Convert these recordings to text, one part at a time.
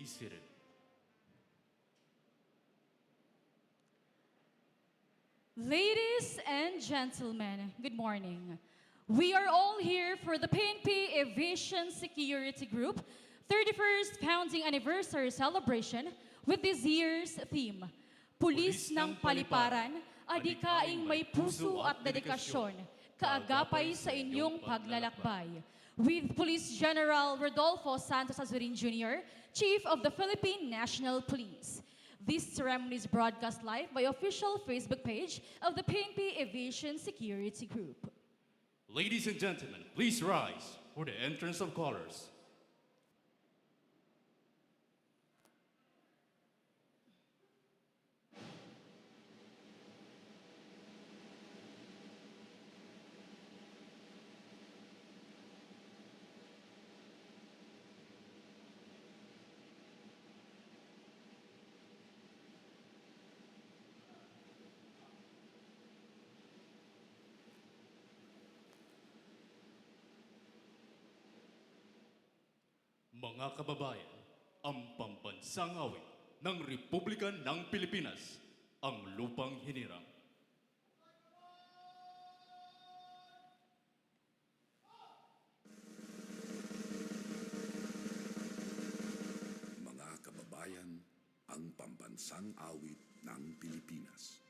be seated. Ladies and gentlemen, good morning. We are all here for the PNP Aviation Security Group 31st Founding Anniversary Celebration with this year's theme, Pulis ng Paliparan, Adhikaing may puso at dedikasyon, kaagapay sa inyong paglalakbay. With Police General Rodolfo Santos AZURIN Jr., Chief of the Philippine National Police. This ceremony is broadcast live by official Facebook page of the PNP Aviation Security Group. Ladies and gentlemen, please rise for the entrance of colors. Mga kababayan, ang pambansang awit ng Republika ng Pilipinas, ang lupang hinirang. Mga kababayan, ang pambansang awit ng Pilipinas.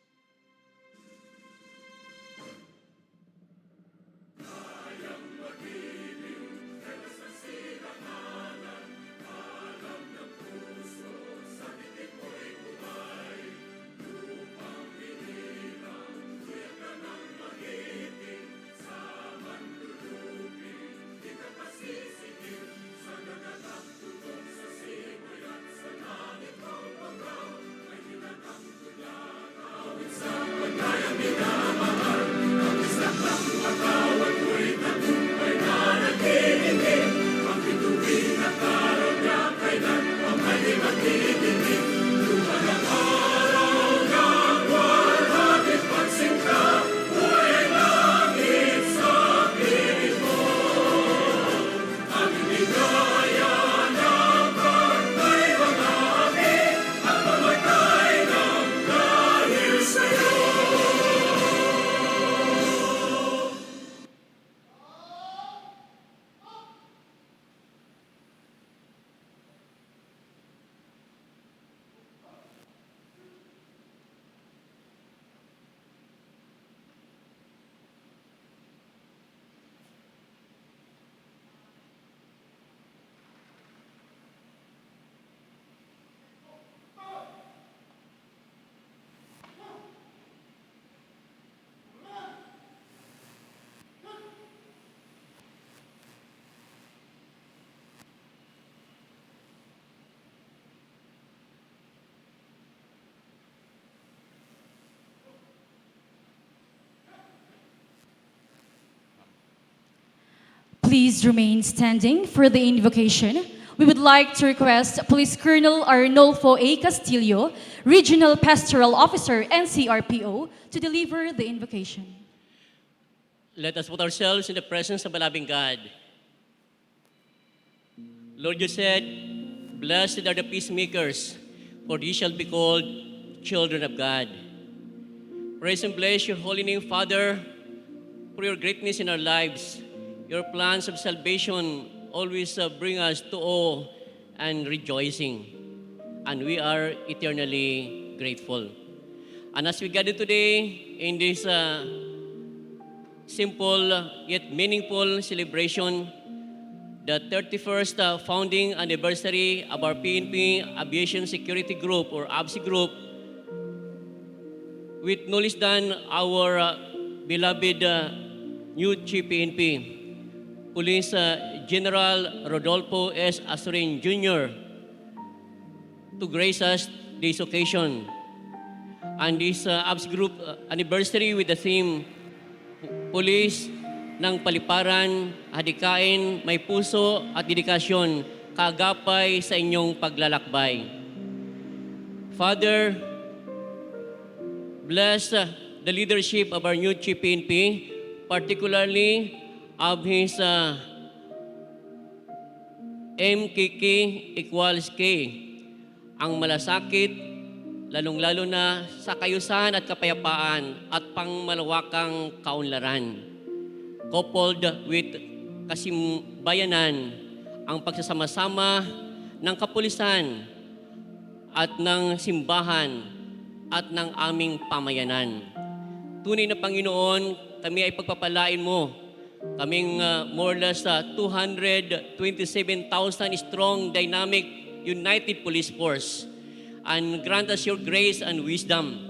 Please remain standing for the invocation. We would like to request Police Colonel Rodolfo A. Castillo, Regional Pastoral Officer, NCRPO, to deliver the invocation. Let us put ourselves in the presence of a loving God. Lord, you said, "Blessed are the peacemakers, for they shall be called children of God." Praise and bless your holy name, Father, for your greatness in our lives. Your plans of salvation always bring us to awe and rejoicing. And we are eternally grateful. And as we gather today in this simple yet meaningful celebration, the 31st founding anniversary of our PNP Aviation Security Group or AVSE Group, with no less than our beloved new Chief PNP, Police General Rodolfo S. AZURIN Jr., to grace us this occasion. And this AVSE Group anniversary with the theme, Pulis ng Paliparan, Adhikaing, may puso at dedikasyon, kaagapay sa inyong paglalakbay. Father, bless the leadership of our new Chief PNP, particularly of his MKK equals K, ang malasakit, lalong-lalo na sa kayusan at kapayapaan at pangmalawakang kaunlaran. Coupled with kasimbayanan, ang pagsasama-sama ng kapulisan at ng simbahan at ng aming pamayanan. Tunay na Panginoon, kami ay pagpapalain mo. Kaming more or less 227,000 strong, dynamic, united police force. And grant us your grace and wisdom.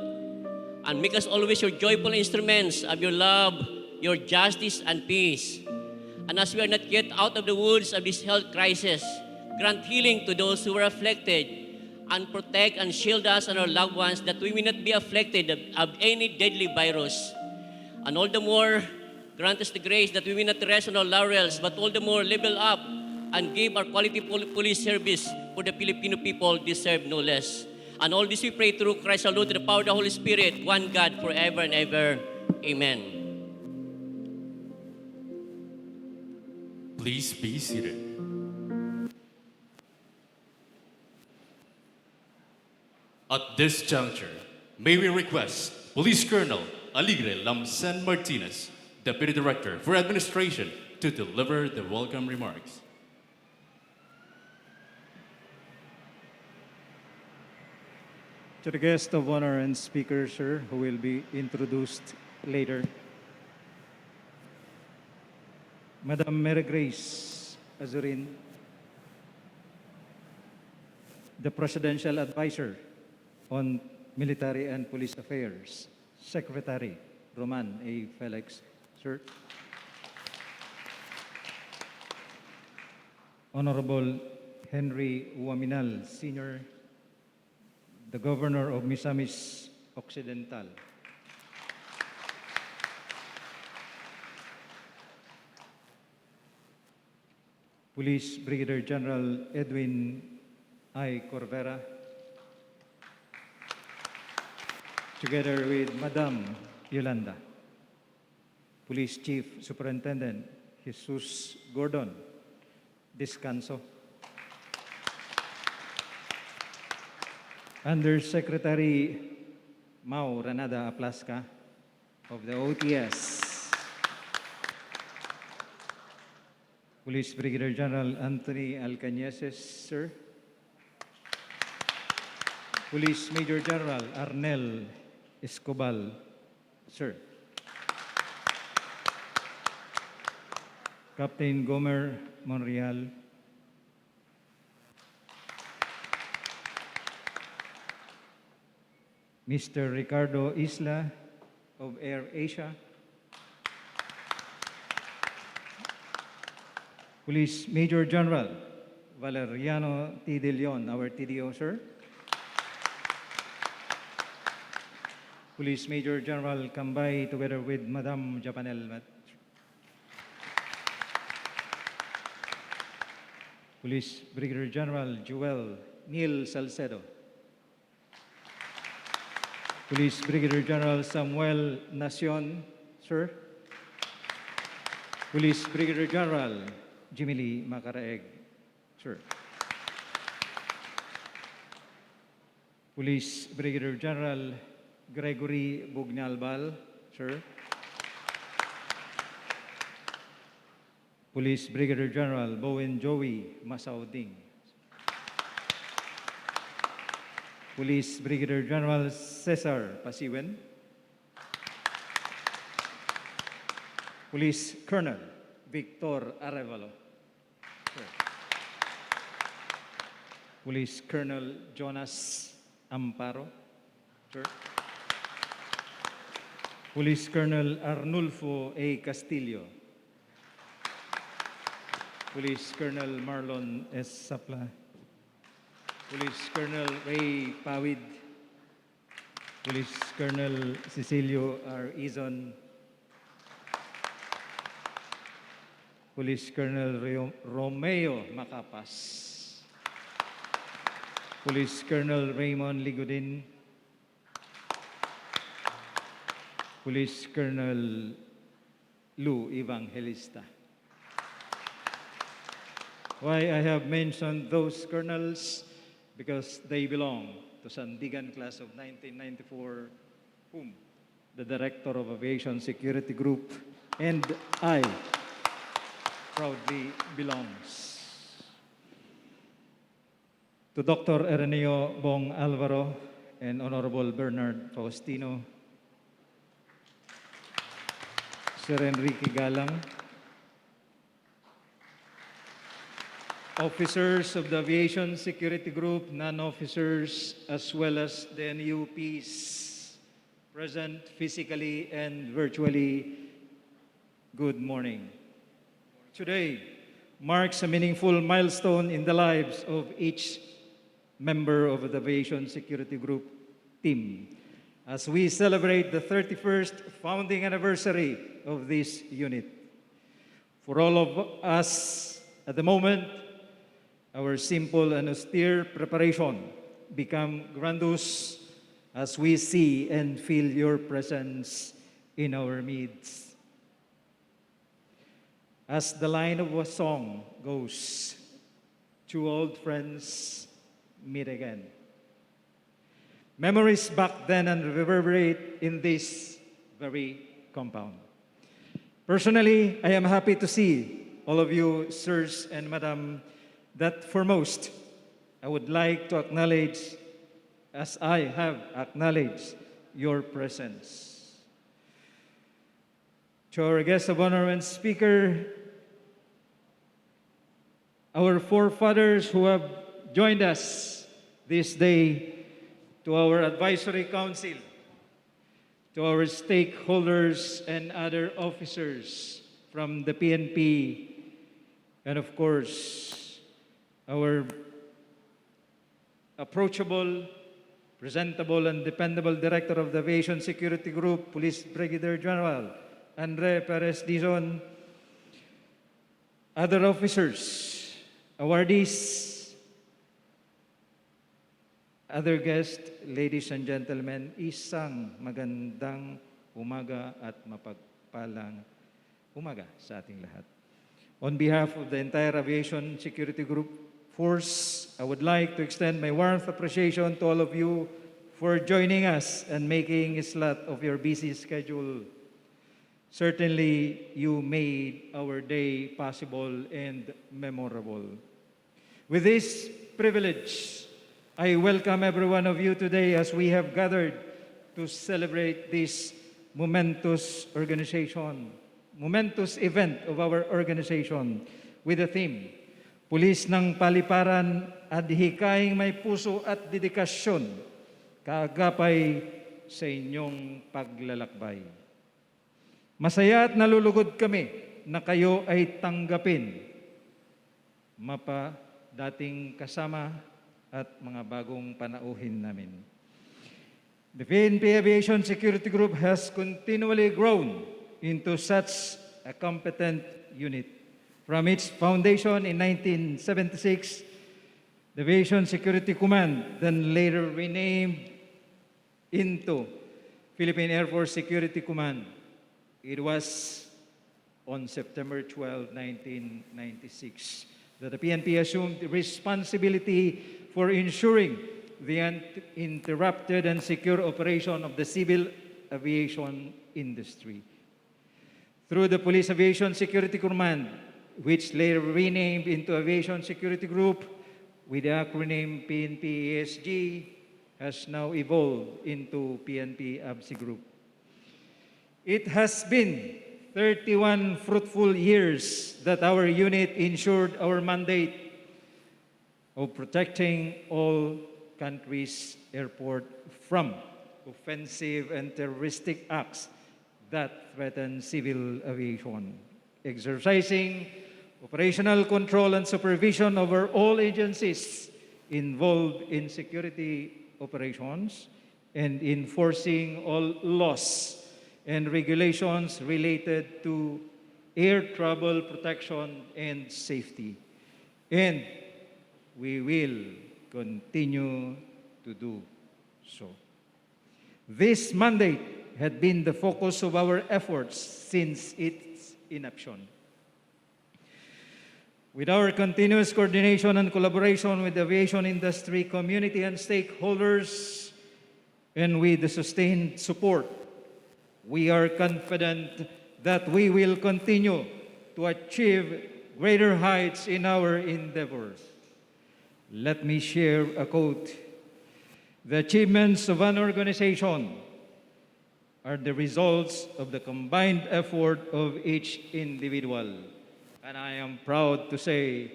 And make us always your joyful instruments of your love, your justice, and peace. And as we are not yet out of the woods of this health crisis, grant healing to those who were afflicted, and protect and shield us and our loved ones that we will not be afflicted of any deadly virus. And all the more, grant us the grace that we will not rest on our laurels, but all the more level up and give our quality police service for the Filipino people deserve no less. And all this we pray through Christ our Lord, to the power of the Holy Spirit, one God, forever and ever. Amen. Please be seated. At this juncture, may we request Police Colonel Aligre Lamsen Martinez, Deputy Director for Administration, to deliver the welcome remarks. To the guest of honor and speaker, sir, who will be introduced later. Madam Mary Grace Azurin, the Presidential Advisor on Military and Police Affairs, Secretary Roman A. Felix, sir. Honorable Henry Waminal, Sr., the Governor of Misamis Occidental. Police Brigadier General Edwin I. Corvera, together with Madam Yolanda. Police Chief Superintendent Jesus Gordon Descanso. Undersecretary Mau Ranada Aplasca of the OTS. Police Brigadier General Anthony Alcañeses, sir. Police Major General Arnel Escobal, sir. Captain Gomer Monreal. Mr. Ricardo Isla of Air Asia. Police Major General Valeriano T. De Leon, our TDO, sir. Police Major General Cambay, together with Madam Japanel. Police Brigadier General Joel Neil Salcedo. Police Brigadier General Samuel Nacion, sir. Police Brigadier General Jimmy Lee Macaraeg, sir. Police Brigadier General Gregory Bugnalbal, sir. Police Brigadier General Bowen Joey Masauding. Police Brigadier General Cesar Pasiwen. Police Colonel Victor Arevalo. Sir. Police Colonel Jonas Amparo. Sir. Police Colonel Arnulfo A. Castillo. Police Colonel Marlon S. Sapla. Police Colonel Ray Pawid. Police Colonel Cecilio R. Izon. Police Colonel Romeo Macapas. Police Colonel Raymond Ligodin. Police Colonel Lou Evangelista. Why I have mentioned those colonels, because they belong to Sandigan class of 1994, whom the Director of Aviation Security Group and I proudly belongs. To Dr. Erneo Bong Alvaro and Honorable Bernard Faustino, Sir Enrique Galang, officers of the Aviation Security Group, non-officers, as well as the NUPs present physically and virtually, good morning. Today marks a meaningful milestone in the lives of each member of the Aviation Security Group team as we celebrate the 31st founding anniversary of this unit. For all of us at the moment, our simple and austere preparation become grandiose as we see and feel your presence in our midst. As the line of a song goes, two old friends meet again. Memories back then and reverberate in this very compound. Personally, I am happy to see all of you, sirs and madam, that foremost, I would like to acknowledge, as I have acknowledged, your presence. To our guest of honor and speaker, our forefathers who have joined us this day, to our advisory council, to our stakeholders and other officers from the PNP, and of course, our approachable, presentable, and dependable Director of the Aviation Security Group, Police Brigadier General Andre Perez Dizon, other officers, awardees, other guests, ladies and gentlemen, isang magandang umaga at mapagpalang umaga sa ating lahat. On behalf of the entire Aviation Security Group Force, I would like to extend my warmth appreciation to all of you for joining us and making a slot of your busy schedule. Certainly, you made our day possible and memorable. With this privilege, I welcome every one of you today as we have gathered to celebrate this momentous event of our organization with the theme, Pulis ng Paliparan, Adhikaing may puso at dedikasyon, Kaagapay sa inyong paglalakbay. Masaya at nalulugod kami na kayo ay tanggapin, mapa dating kasama at mga bagong panauhin namin. The PNP Aviation Security Group has continually grown into such a competent unit. From its foundation in 1976, the Aviation Security Command, then later renamed into Philippine Air Force Security Command. It was on September 12, 1996, that the PNP assumed the responsibility for ensuring the uninterrupted and secure operation of the civil aviation industry. Through the Police Aviation Security Command, which later renamed into Aviation Security Group with the acronym PNP-ASG, has now evolved into PNP AVSEGROUP. It has been 31 fruitful years that our unit ensured our mandate of protecting all countries' airport from offensive and terroristic acts that threaten civil aviation, exercising operational control and supervision over all agencies involved in security operations, and enforcing all laws and regulations related to air travel protection and safety. And we will continue to do so. This mandate had been the focus of our efforts since its inception. With our continuous coordination and collaboration with the aviation industry, community, and stakeholders, and with the sustained support, we are confident that we will continue to achieve greater heights in our endeavors. Let me share a quote. The achievements of an organization are the results of the combined effort of each individual. And I am proud to say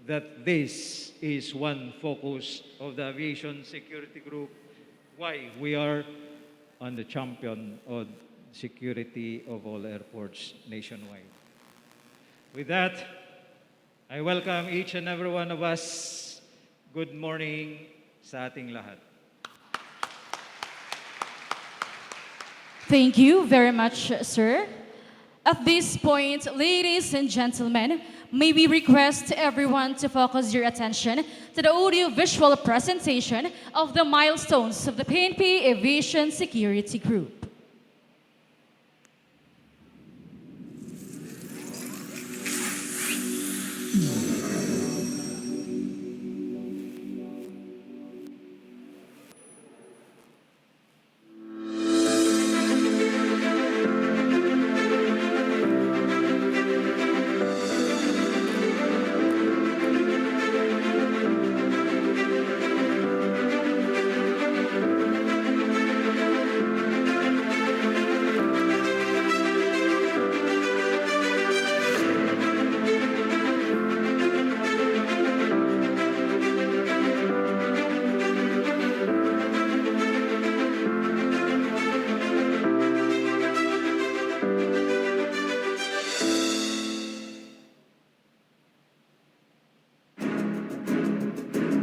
that this is one focus of the Aviation Security Group, why we are on the champion of security of all airports nationwide. With that, I welcome each and every one of us. Good morning sa ating lahat. Thank you very much, sir. At this point, ladies and gentlemen, may we request everyone to focus your attention to the audio-visual presentation of the milestones of the PNP Aviation Security Group.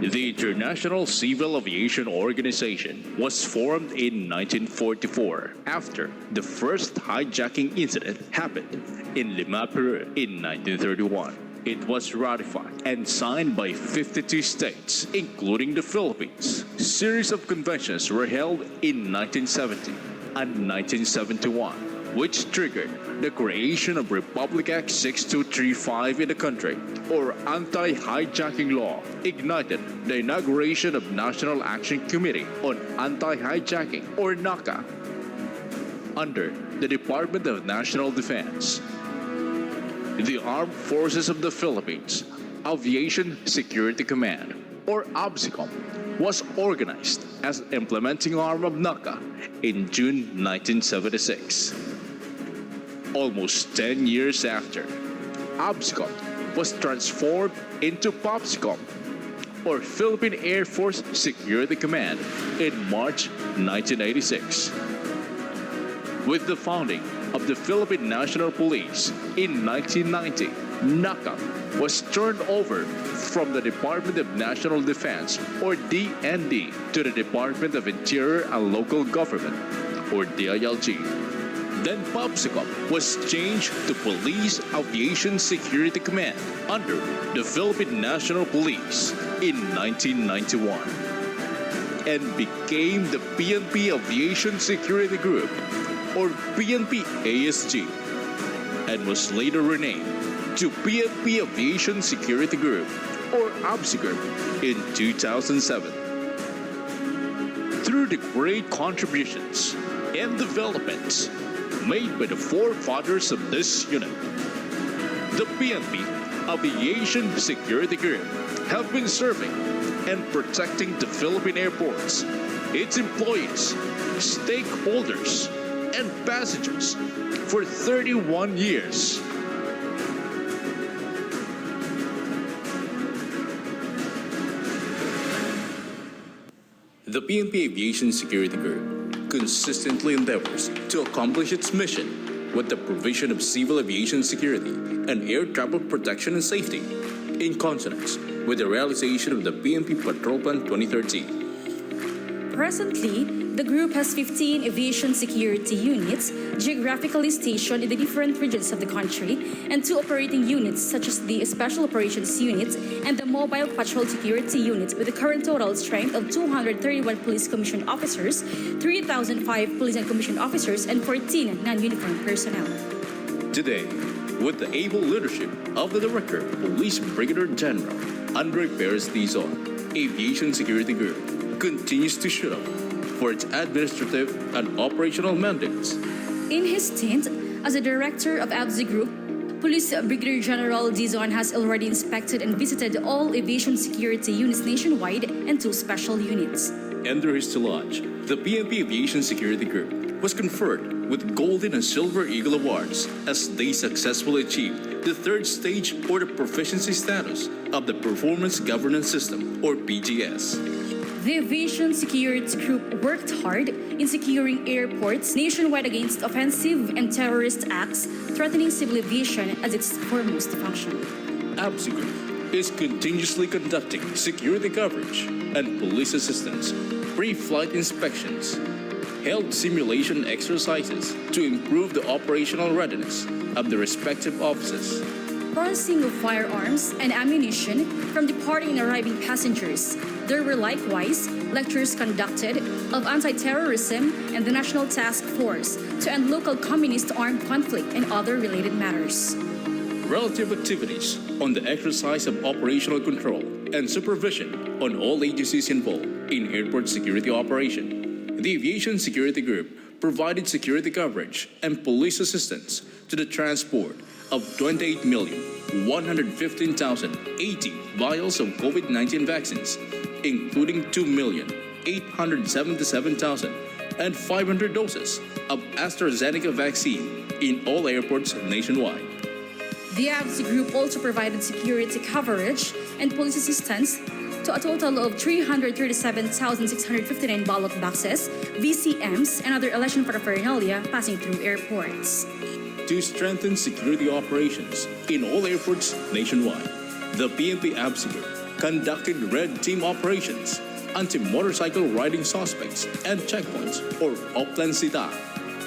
The International Civil Aviation Organization was formed in 1944 after the first hijacking incident happened in Lima, Peru in 1931. It was ratified and signed by 52 states, including the Philippines. A series of conventions were held in 1970 and 1971, which triggered the creation of Republic Act 6235 in the country, or Anti-Hijacking Law, ignited the inauguration of National Action Committee on Anti-Hijacking, or NACA, under the Department of National Defense. The Armed Forces of the Philippines Aviation Security Command, or AVSEGROUP, was organized as an implementing arm of NACA in June 1976. Almost 10 years after, AVSEGROUP was transformed into POPSEGOM, or Philippine Air Force Security Command, in March 1986. With the founding of the Philippine National Police in 1990, NACA was turned over from the Department of National Defense, or DND, to the Department of Interior and Local Government, or DILG. Then POPSEGOM was changed to Police Aviation Security Command under the Philippine National Police in 1991 and became the PNP Aviation Security Group, or PNP ASG, and was later renamed to PNP Aviation Security Group, or AVSEGROUP, in 2007. Through the great contributions and developments made by the forefathers of this unit, the PNP Aviation Security Group have been serving and protecting the Philippine airports, its employees, stakeholders, and passengers for 31 years. The PNP Aviation Security Group consistently endeavors to accomplish its mission with the provision of civil aviation security and air traffic protection and safety, in consonance with the realization of the PNP Patrol Plan 2013. Presently, the group has 15 aviation security units geographically stationed in the different regions of the country, and 2 operating units such as the Special Operations Unit and the Mobile Patrol Security Unit, with a current total strength of 231 police commissioned officers, 3,005 police and commissioned officers, and 14 non-uniformed personnel. Today, with the able leadership of the Director, Police Brigadier General Andre Perez Dizon, Aviation Security Group continues to show up for its administrative and operational mandates. In his stint as the director of AVSEGROUP, Police Brigadier General Dizon has already inspected and visited all aviation security units nationwide and 2 special units. Under his tutelage, the PNP Aviation Security Group was conferred with Golden and Silver Eagle Awards as they successfully achieved the 3rd stage or the proficiency status of the Performance Governance System or PGS. The Aviation Security Group worked hard in securing airports nationwide against offensive and terrorist acts threatening civil aviation as its foremost function. AVSEGROUP is continuously conducting security coverage and police assistance, pre-flight inspections, held simulation exercises to improve the operational readiness of the respective offices. Processing of firearms and ammunition from departing and arriving passengers. There were likewise lectures conducted of anti-terrorism and the National Task Force to end local communist armed conflict and other related matters. Relative activities on the exercise of operational control and supervision on all agencies involved in airport security operation. The Aviation Security Group provided security coverage and police assistance to the transport of 28,115,080 vials of COVID-19 vaccines, including 2,877,500 doses of AstraZeneca vaccine in all airports nationwide. The AVSEGROUP also provided security coverage and police assistance to a total of 337,659 ballot boxes, VCMs, and other election paraphernalia passing through airports. To strengthen security operations in all airports nationwide, the PNP AVSEGROUP conducted red team operations, anti-motorcycle riding suspects, and checkpoints or Oplan Sita.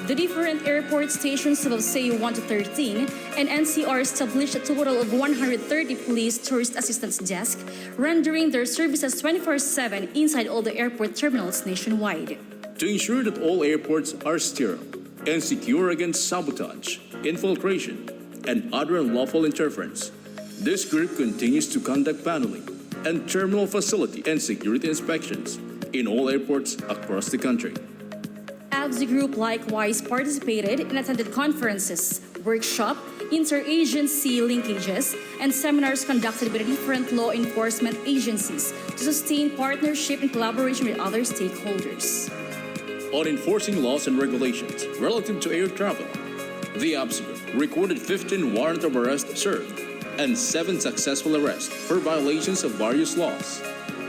The different airport stations of say 1 to 13 and NCR established a total of 130 police tourist assistance desks, rendering their services 24/7 inside all the airport terminals nationwide. To ensure that all airports are sterile and secure against sabotage, infiltration, and other unlawful interference, this group continues to conduct paneling and terminal facility and security inspections in all airports across the country. AVSEGROUP likewise participated and attended conferences, workshop, interagency linkages, and seminars conducted by the different law enforcement agencies to sustain partnership and collaboration with other stakeholders. On enforcing laws and regulations relative to air travel, the AVSEGROUP recorded 15 warrant of arrest served and 7 successful arrests for violations of various laws.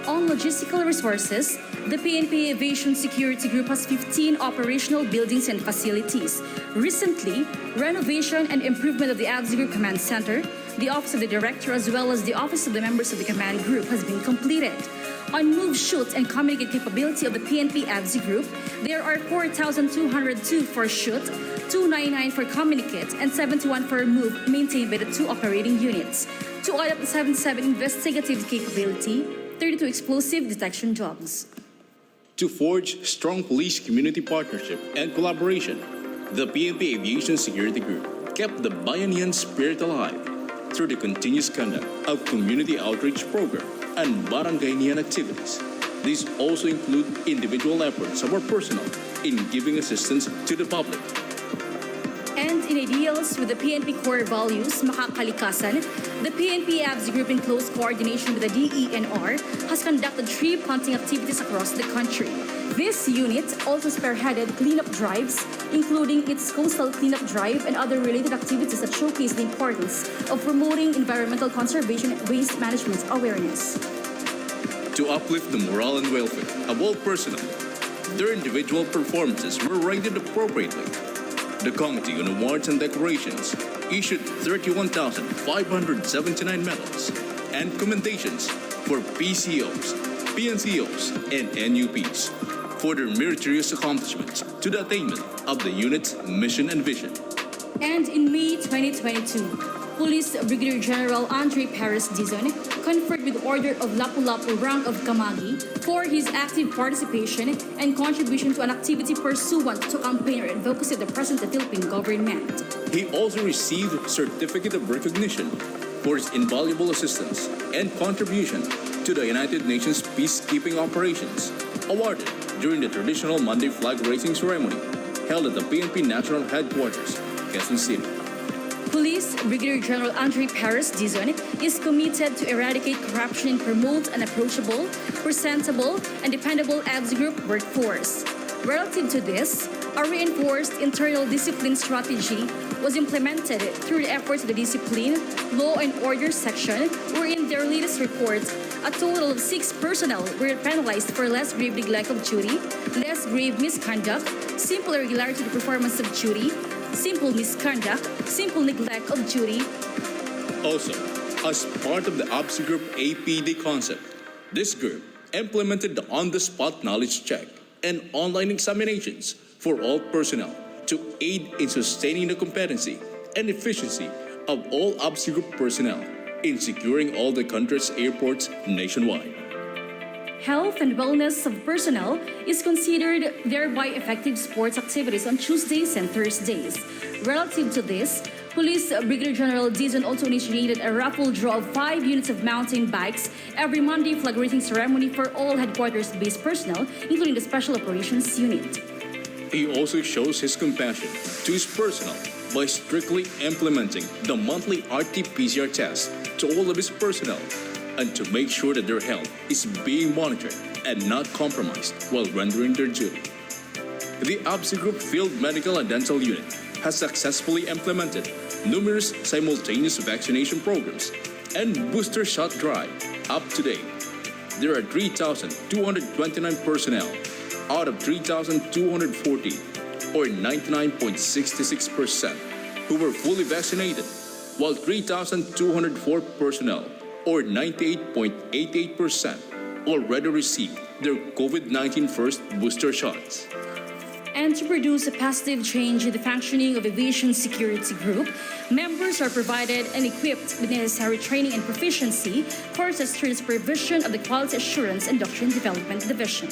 On logistical resources, the PNP Aviation Security Group has 15 operational buildings and facilities. Recently, renovation and improvement of the AVSEGROUP Command Center, the Office of the Director, as well as the Office of the members of the Command Group has been completed. On move, shoot, and communicate capability of the PNP AVSEGROUP, there are 4,202 for shoot, 299 for communicate, and 71 for move maintained by the 2 operating units. To add up to 77 investigative capability, 32 explosive detection jobs. To forge strong police community partnership and collaboration, the PNP Aviation Security Group kept the Bayanihan spirit alive through the continuous conduct of community outreach program and barangay activities. These also include individual efforts of our personnel in giving assistance to the public. And in ideals with the PNP core values, makakalikasan, the PNP AVSEGROUP in close coordination with the DENR has conducted tree planting activities across the country. This unit also spearheaded cleanup drives, including its coastal cleanup drive and other related activities that showcase the importance of promoting environmental conservation and waste management awareness. To uplift the morale and welfare of all personnel, their individual performances were rated appropriately. The Committee on Awards and Decorations issued 31,579 medals and commendations for PCOs, PNCOs, and NUPs for their meritorious accomplishments to the attainment of the unit's mission and vision. And in May 2022, Police Brigadier General Andre Perez Dizon conferred with Order of Lapu-Lapu rank of Kamagi for his active participation and contribution to an activity pursuant to campaign or advocacy of the present Philippine government. He also received Certificate of Recognition for his invaluable assistance and contribution to the United Nations peacekeeping operations, awarded during the traditional Monday flag raising ceremony held at the PNP National Headquarters, Quezon City. Police Brigadier General Andre Paris Dizon is committed to eradicate corruption and promote an approachable, presentable, and dependable AVSEGROUP workforce. Relative to this, a reinforced internal discipline strategy was implemented through the efforts of the Discipline, Law and Order section, wherein their latest report, a total of 6 personnel were penalized for less grave neglect of duty, less grave misconduct, simple irregularity in the performance of duty, simple misconduct, simple neglect of duty. Also, as part of the AVSEGROUP APD concept, this group implemented the on-the-spot knowledge check and online examinations for all personnel to aid in sustaining the competency and efficiency of all AVSEGROUP personnel in securing all the country's airports nationwide. Health and wellness of personnel is considered thereby effective sports activities on Tuesdays and Thursdays. Relative to this, Police Brigadier General Dizon also initiated a raffle draw of 5 units of mountain bikes every Monday flag raising ceremony for all headquarters-based personnel, including the Special Operations Unit. He also shows his compassion to his personnel by strictly implementing the monthly RT-PCR test to all of his personnel and to make sure that their health is being monitored and not compromised while rendering their duty. The AVSEGROUP Field Medical and Dental Unit has successfully implemented numerous simultaneous vaccination programs and booster shot drive. Up to date, there are 3,229 personnel out of 3,240, or 99.66%, who were fully vaccinated, while 3,204 personnel, or 98.88%, already received their COVID-19 first booster shots. And to produce a positive change in the functioning of Aviation Security Group, members are provided and equipped with necessary training and proficiency courses through the supervision of the Quality Assurance and Doctrine Development Division.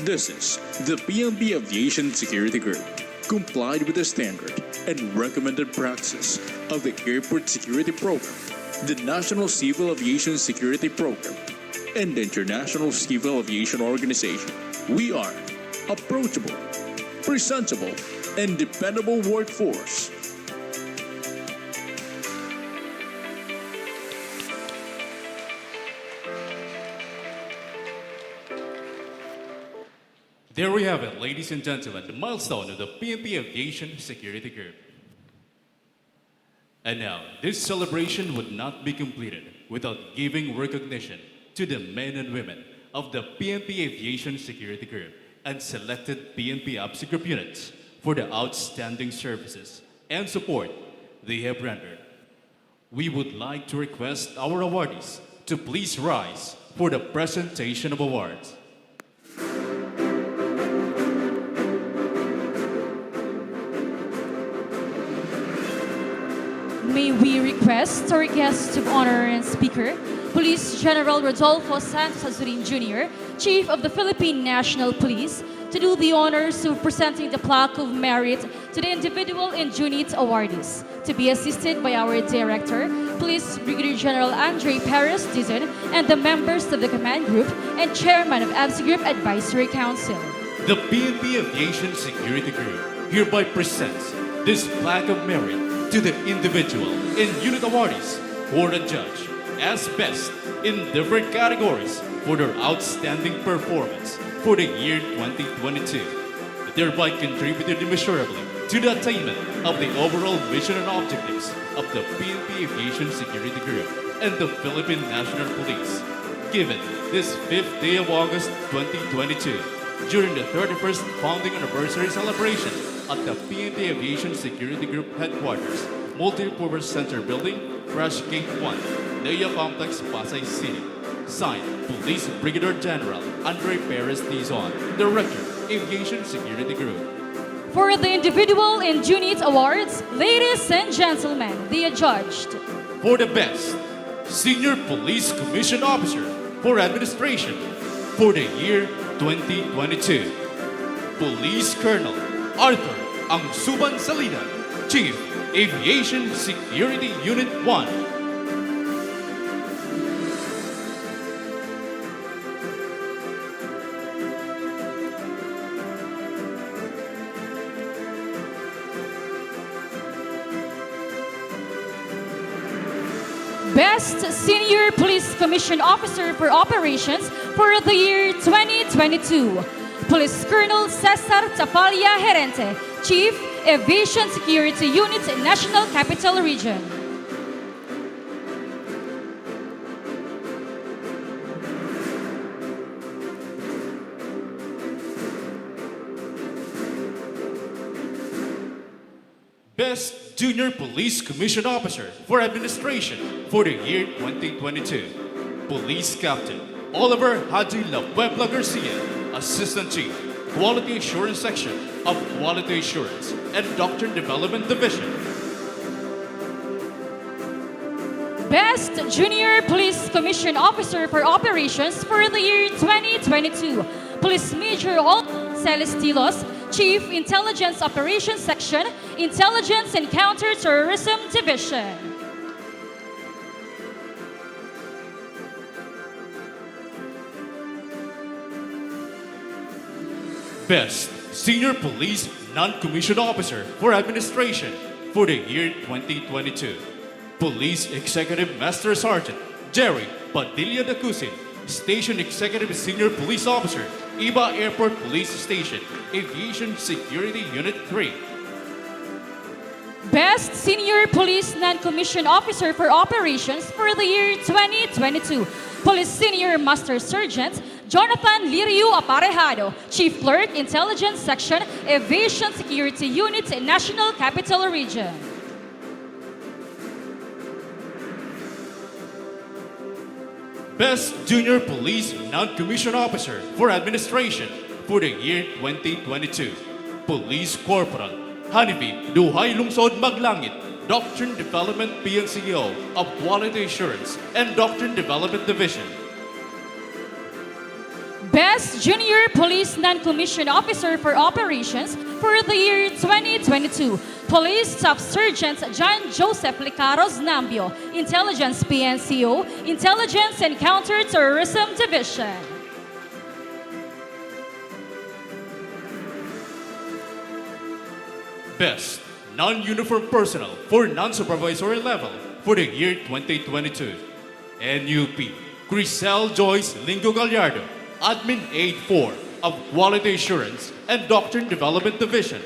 This is the PNP Aviation Security Group, complied with the standard and recommended practices of the Airport Security Program, the National Civil Aviation Security Program, and the International Civil Aviation Organization. We are approachable, presentable, and dependable workforce. There we have it, ladies and gentlemen, the milestone of the PNP Aviation Security Group. And now, this celebration would not be completed without giving recognition to the men and women of the PNP Aviation Security Group and selected PNP AVSEGROUP units for the outstanding services and support they have rendered. We would like to request our awardees to please rise for the presentation of awards. May we request our guest of honor and speaker, Police General RODOLFO Santos AZURIN Jr., Chief of the Philippine National Police, to do the honors of presenting the plaque of merit to the individual and unit awardees, to be assisted by our Director, Police Brigadier General Andre Paris Dizon, and the members of the command group and Chairman of AVSEGROUP Advisory Council. The PNP Aviation Security Group hereby presents this plaque of merit to the individual and unit awardees who are judged as best in different categories for their outstanding performance for the year 2022, thereby contributed immeasurably to the attainment of the overall mission and objectives of the PNP Aviation Security Group and the Philippine National Police, given this 5th day of August 2022 during the 31st founding anniversary celebration at the PNP Aviation Security Group Headquarters, Multipurpose Center Building, Crash Gate 1, Nea Complex, Pasay City. Signed, Police Brigadier General Andre Perez Dizon, Director, Aviation Security Group. For the individual and unit awards, ladies and gentlemen, they are judged. For the best Senior Police Commission Officer for Administration for the year 2022, Police Colonel Arthur Angsuban Salida, Chief Aviation Security Unit 1. Best Senior Police Commission Officer for Operations for the year 2022, Police Colonel Cesar Tapalia Gerente, Chief, Aviation Security Unit, National Capital Region. Best Junior Police Commission Officer for Administration for the year 2022, Police Captain Oliver Haji La Puebla Garcia, Assistant Chief, Quality Assurance Section of Quality Assurance and Doctrine Development Division. Best Junior Police Commission Officer for Operations for the year 2022, Police Major Alton Celestilos, Chief Intelligence Operations Section, Intelligence and Counterterrorism Division. Best Senior Police Non-Commissioned Officer for Administration for the year 2022, Police Executive Master Sergeant Jerry Padilla Dacusin, Station Executive Senior Police Officer, Iba Airport Police Station, Aviation Security Unit 3. Best Senior Police Non-Commissioned Officer for Operations for the year 2022, Police Senior Master Sergeant Jonathan Lirio Aparejado, Chief Clerk, Intelligence Section, Aviation Security Unit, National Capital Region. Best Junior Police Non-Commissioned Officer for Administration for the year 2022, Police Corporal Hanifi Duhay Lungsod Maglangit, Doctrine Development PNCO of Quality Assurance and Doctrine Development Division. Best Junior Police Non-Commissioned Officer for Operations for the year 2022, Police Staff Sergeant John Joseph Licaros Nambio, Intelligence PNCO, Intelligence and Counterterrorism Division. Best Non-Uniform Personnel for Non-Supervisory Level for the year 2022, NUP Crisel Joyce Lingo Gallardo, Admin Aid 4 of Quality Assurance and Doctrine Development Division.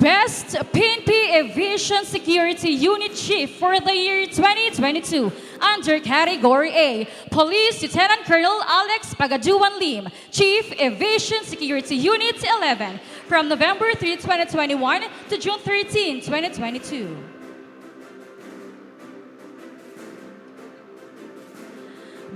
Best PNP Aviation Security Unit Chief for the year 2022 under Category A, Police Lieutenant Colonel Alex Pagaduan Lim, Chief Aviation Security Unit 11, from November 3, 2021 to June 13, 2022.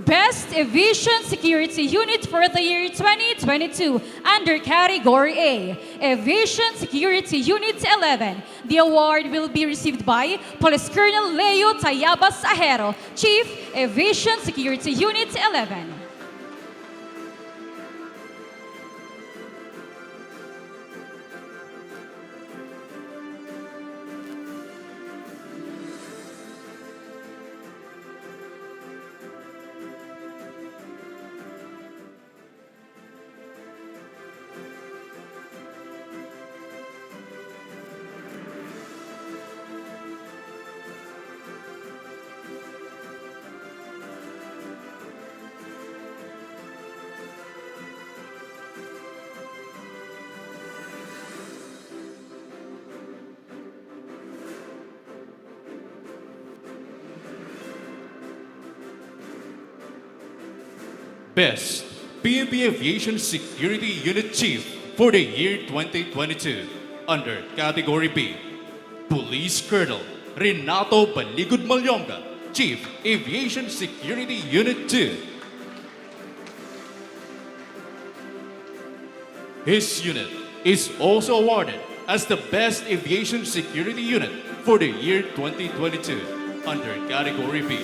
Best Aviation Security Unit for the year 2022 under Category A, Aviation Security Unit 11. The award will be received by Police Colonel Leo Tayabas Ahero, Chief Aviation Security Unit 11. Best PNP Aviation Security Unit Chief for the year 2022 under Category B, Police Colonel Renato Baligud Malyonga, Chief Aviation Security Unit 2. His unit is also awarded as the Best Aviation Security Unit for the year 2022 under Category B.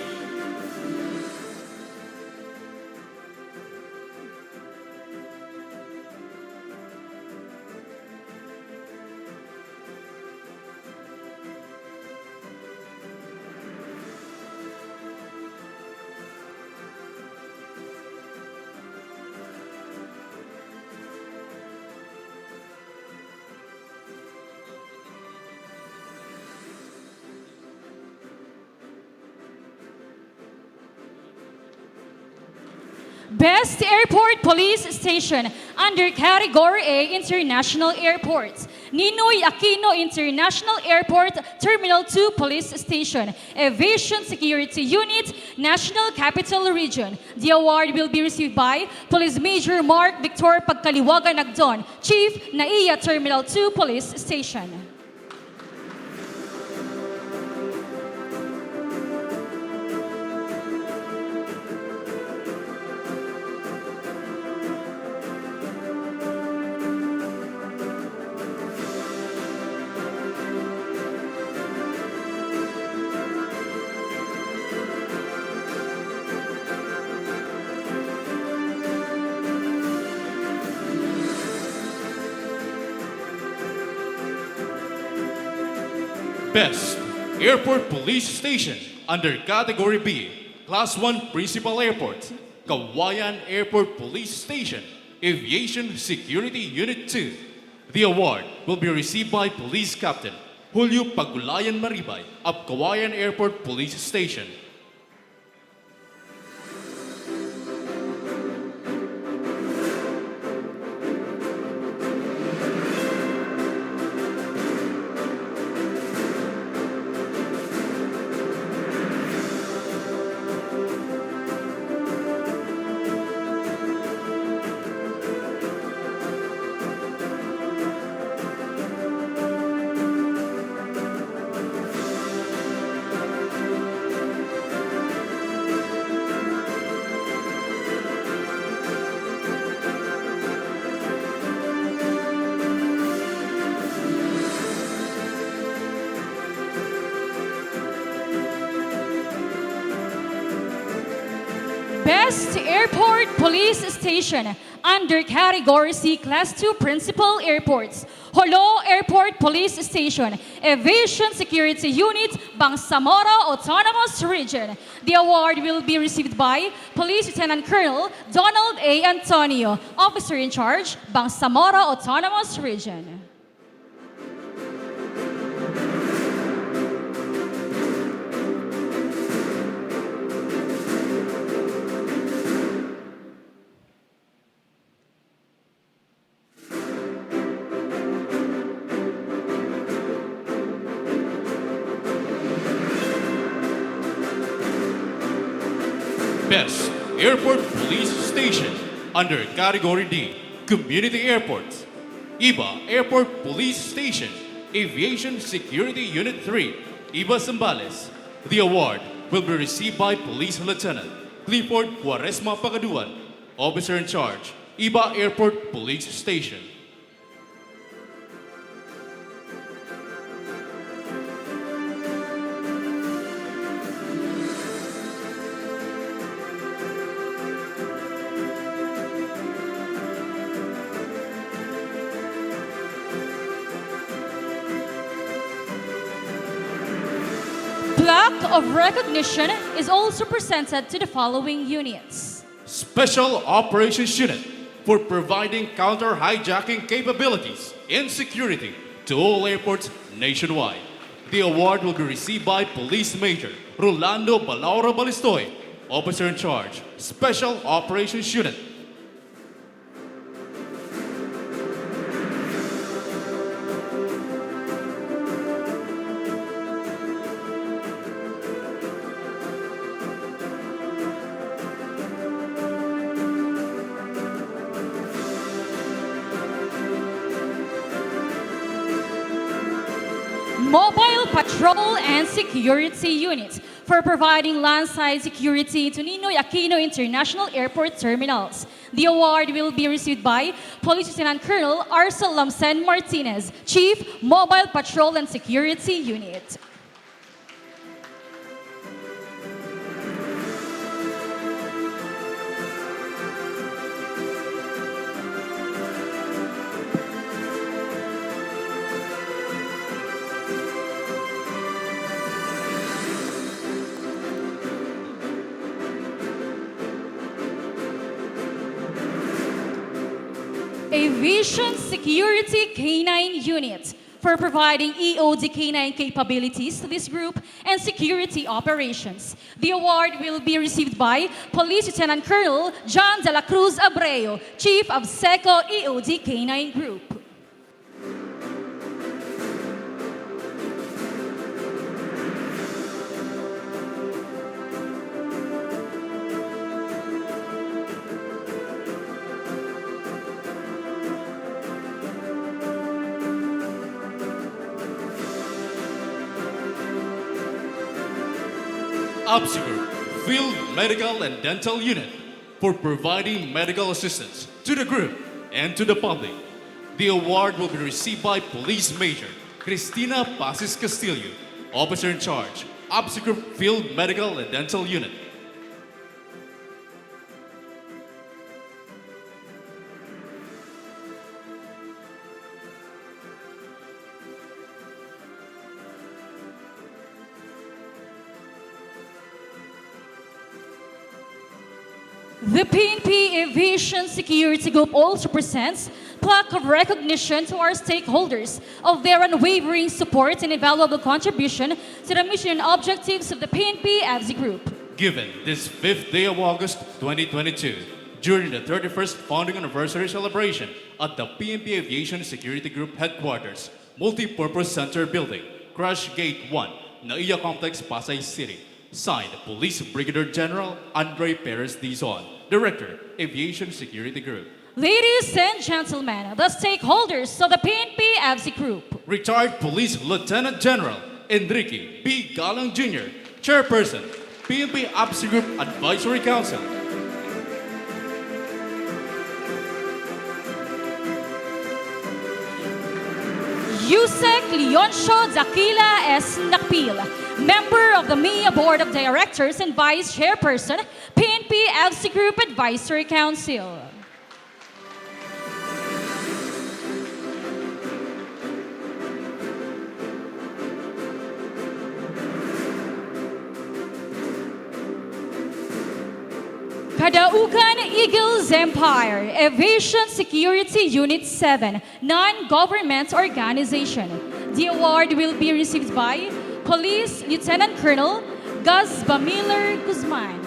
Best Airport Police Station under Category A International Airports. Ninoy Aquino International Airport Terminal 2 Police Station, Aviation Security Unit, National Capital Region. The award will be received by Police Major Mark Victor Pagkaliwagan Agdon, Chief, NAIA Terminal 2 Police Station. Best Airport Police Station under Category B, Class 1 Principal Airport, Kawayan Airport Police Station, Aviation Security Unit 2. The award will be received by Police Captain Julio Pagulayan Maribay of Kawayan Airport Police Station. Best Airport Police Station under Category C Class 2 Principal Airports, Jolo Airport Police Station, Aviation Security Unit, Bangsamoro Autonomous Region. The award will be received by Police Lieutenant Colonel Donald A. Antonio, Officer in Charge, Bangsamoro Autonomous Region. Best Airport Police Station under Category D, Community Airports, Iba Airport Police Station, Aviation Security Unit 3, Iba Zambales. The award will be received by Police Lieutenant Clifford Cuaresma Pagaduan, Officer in Charge, Iba Airport Police Station. Plaque of recognition is also presented to the following units. Special Operations Unit for providing counter-hijacking capabilities and security to all airports nationwide. The award will be received by Police Major Rolando Balaura Balistoy, Officer in Charge, Special Operations Unit. Mobile Patrol and Security Unit for providing landside security to Ninoy Aquino International Airport terminals. The award will be received by Police Lieutenant Colonel Arcel Lamsen Martinez, Chief, Mobile Patrol and Security Unit. Aviation Security K-9 Unit for providing EOD K9 capabilities to this group and security operations. The award will be received by Police Lieutenant Colonel John de la Cruz Abreu, Chief of SECO EOD K9 Group. AVSEGROUP Field Medical and Dental Unit for providing medical assistance to the group and to the public. The award will be received by Police Major Cristina Pasis Castillo, Officer in Charge, AVSEGROUP Field Medical and Dental Unit. The PNP Aviation Security Group also presents plaque of recognition to our stakeholders of their unwavering support and invaluable contribution to the mission and objectives of the PNP AVSEGROUP. Given this 5th day of August 2022, during the 31st founding anniversary celebration at the PNP Aviation Security Group Headquarters, Multipurpose Center Building, Crush Gate 1, Naiya Complex, Pasay City. Signed, Police Brigadier General Andre Perez Dizon, Director, Aviation Security Group. Ladies and gentlemen, the stakeholders of the PNP AVSEGROUP. Retired Police Lieutenant General Enrique P. Galang Jr., Chairperson, PNP AVSEGROUP Advisory Council. Yusek Leoncio Daquila S. Nakpil, member of the MIA Board of Directors and Vice Chairperson, PNP AVSEGROUP Advisory Council. Kadaugan Eagles Empire, Aviation Security Unit 7, non-government organization. The award will be received by Police Lieutenant Colonel Gus Bamiller Guzman.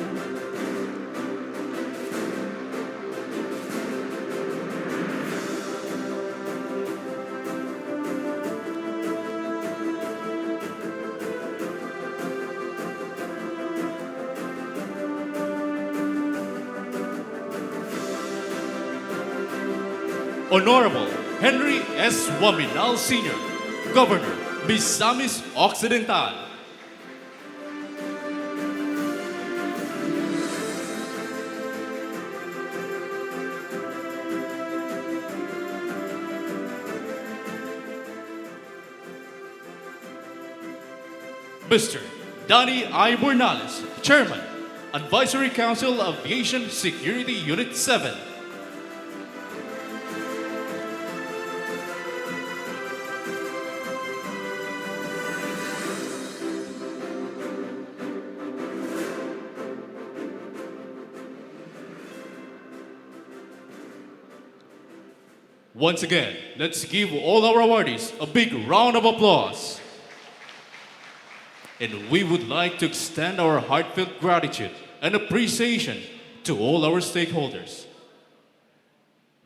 Honorable Henry S. Waminal Sr., Governor, Misamis Occidental. Mr. Danny I. Bernales, Chairman, Advisory Council of Aviation Security Unit 7. Once again, let's give all our awardees a big round of applause. And we would like to extend our heartfelt gratitude and appreciation to all our stakeholders.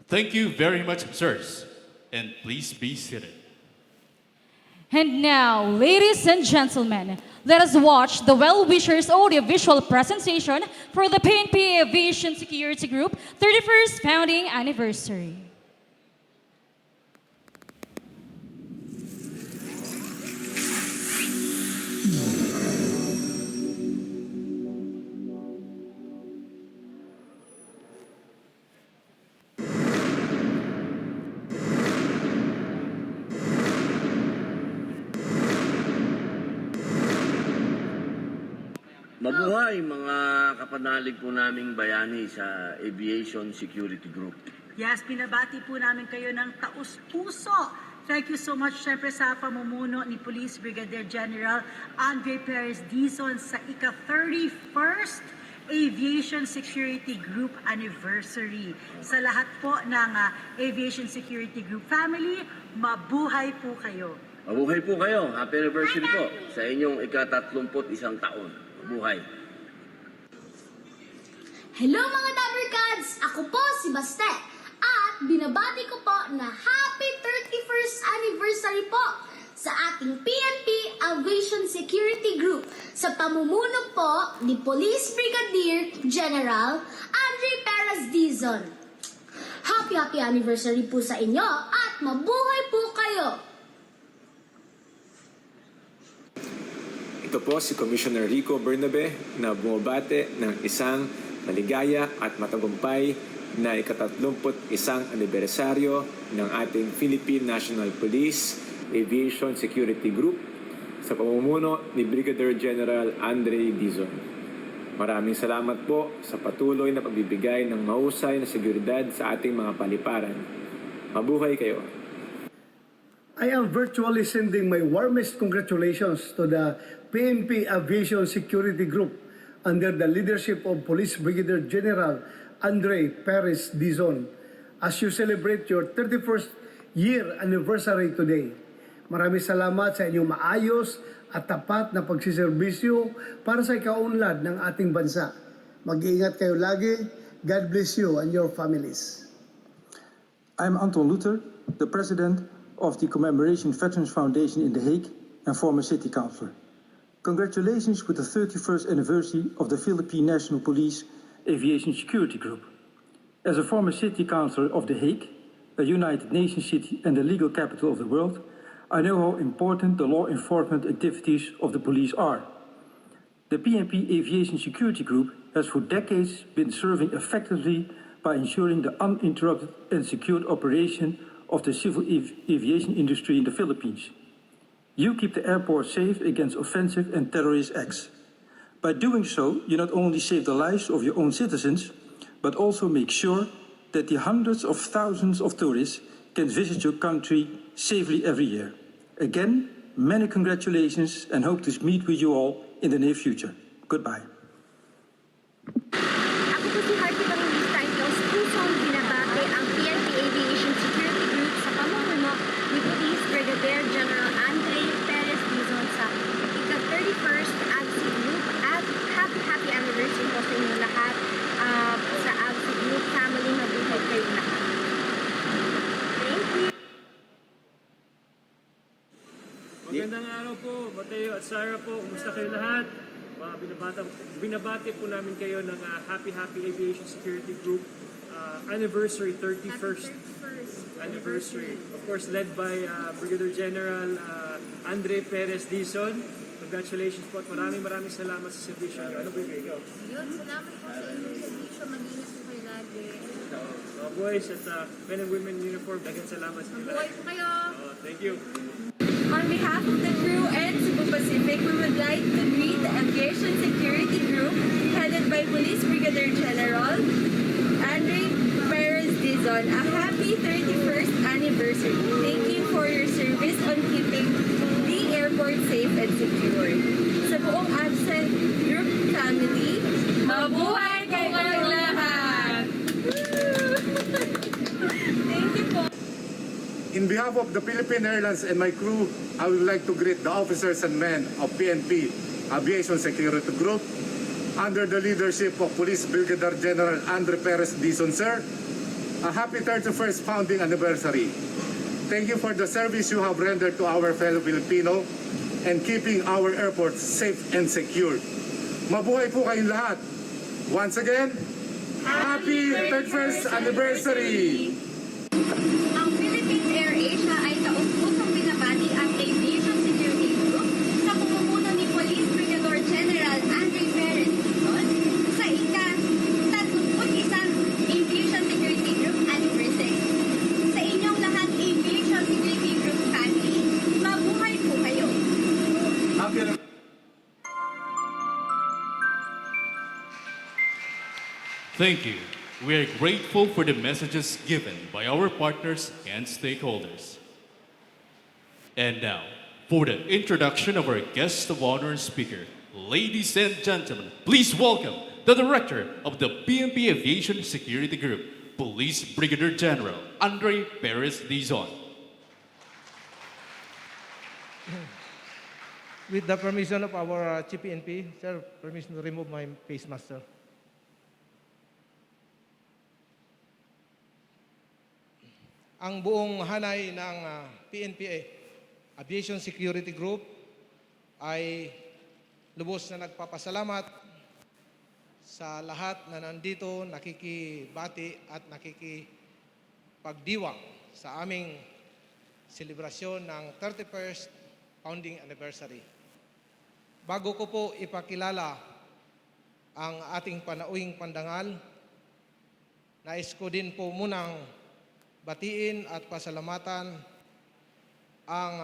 Thank you very much, sirs, and please be seated. And now, ladies and gentlemen, let us watch the well-wishers audio-visual presentation for the PNP Aviation Security Group 31st founding anniversary. Mabuhay mga kapanalig po naming bayani sa Aviation Security Group. Yes, pinabati po namin kayo ng taus-puso. Thank you so much, syempre, sa pamumuno ni Police Brigadier General Andre Perez Dizon sa ika-31st Aviation Security Group Anniversary. Sa lahat po ng Aviation Security Group family, mabuhay po kayo. Mabuhay po kayo. Happy anniversary po sa inyong ika-31 taon. Mabuhay. Hello mga Dabarkads! Ako po si Baste at binabati ko po na Happy 31st Anniversary po sa ating PNP Aviation Security Group sa pamumuno po ni Police Brigadier General Andre Perez Dizon. Happy anniversary po sa inyo at mabuhay po kayo! Ito po si Commissioner Rico Bernabe na bumabate ng isang maligaya at matagumpay na ika-31 anibersaryo ng ating Philippine National Police Aviation Security Group sa pamumuno ni Brigadier General Andre Dizon. Maraming salamat po sa patuloy na pagbibigay ng mahusay na seguridad sa ating mga paliparan. Mabuhay kayo! I am virtually sending my warmest congratulations to the PNP Aviation Security Group under the leadership of Police Brigadier General Andre Perez Dizon as you celebrate your 31st year anniversary today. Maraming salamat sa inyong maayos at tapat na pagsiservisyo para sa ikaunlad ng ating bansa. Mag-iingat kayo lagi. God bless you and your families. I'm Anton Luther, the president of the Commemoration Veterans Foundation in The Hague and former city councillor. Congratulations with the 31st anniversary of the Philippine National Police Aviation Security Group. As a former city councillor of The Hague, a United Nations city and the legal capital of the world, I know how important the law enforcement activities of the police are. The PNP Aviation Security Group has for decades been serving effectively by ensuring the uninterrupted and secured operation of the civil aviation industry in the Philippines. You keep the airport safe against offensive and terrorist acts. By doing so, you not only save the lives of your own citizens, but also make sure that the hundreds of thousands of tourists can visit your country safely every year. Again, many congratulations and hope to meet with you all in the near future. Goodbye. Ako po si Harvey Barulis Titles, pusong binabati ang PNP Aviation Security Group sa pamumuno ni Police Brigadier General Andre Perez Dizon sa ika-31st AVSEGROUP at happy anniversary po sa inyo lahat sa AVSEGROUP family. Mabuhay kayo lahat. Thank you. Magandang araw po, Mateo at Sarah po. Kumusta kayo lahat? Binabati po namin kayo ng Happy Aviation Security Group anniversary, 31st anniversary. Of course, led by Brigadier General Andre Perez Dizon. Congratulations po at maraming salamat sa servisyo niyo. Ano ba yung ikaw? Yun, salamat po sa inyong servisyo. Mag-ingat po kayo lagi. Mga boys at men and women in uniform, dagang salamat sa inyo lahat. Mabuhay po kayo! Thank you. On behalf of the crew and Cebu Pacific, we would like to greet the Aviation Security Group headed by Police Brigadier General Andre Perez Dizon a happy 31st anniversary. Thank you for your service on keeping the airport safe and secure. Sa buong absent group family, mabuhay kayong lahat! Thank you po. In behalf of the Philippine Airlines and my crew, I would like to greet the officers and men of PNP Aviation Security Group under the leadership of Police Brigadier General Andre Perez Dizon, sir. A happy 31st founding anniversary. Thank you for the service you have rendered to our fellow Filipino and keeping our airports safe and secure. Mabuhay po kayong lahat. Once again, happy 31st anniversary! Ang Philippines Air Asia ay taus-pusong binabati ang Aviation Security Group sa pamumuno ni Police Brigadier General Andre Perez Dizon sa ika-31 Aviation Security Group anniversary. Sa inyong lahat, Aviation Security Group family, mabuhay po kayo! Thank you. We are grateful for the messages given by our partners and stakeholders. And now, for the introduction of our guest of honor speaker, ladies and gentlemen, please welcome the Director of the PNP Aviation Security Group, Police Brigadier General Andre Perez Dizon. With the permission of our Chief PNP, sir, permission to remove my face mask, sir. Ang buong hanay ng PNP Aviation Security Group ay lubos na nagpapasalamat sa lahat na nandito, nakikibati at nakikipagdiwang sa aming selebrasyon ng 31st Founding Anniversary. Bago ko po ipakilala ang ating panauing pandangal, nais ko din po munang batiin at pasalamatan ang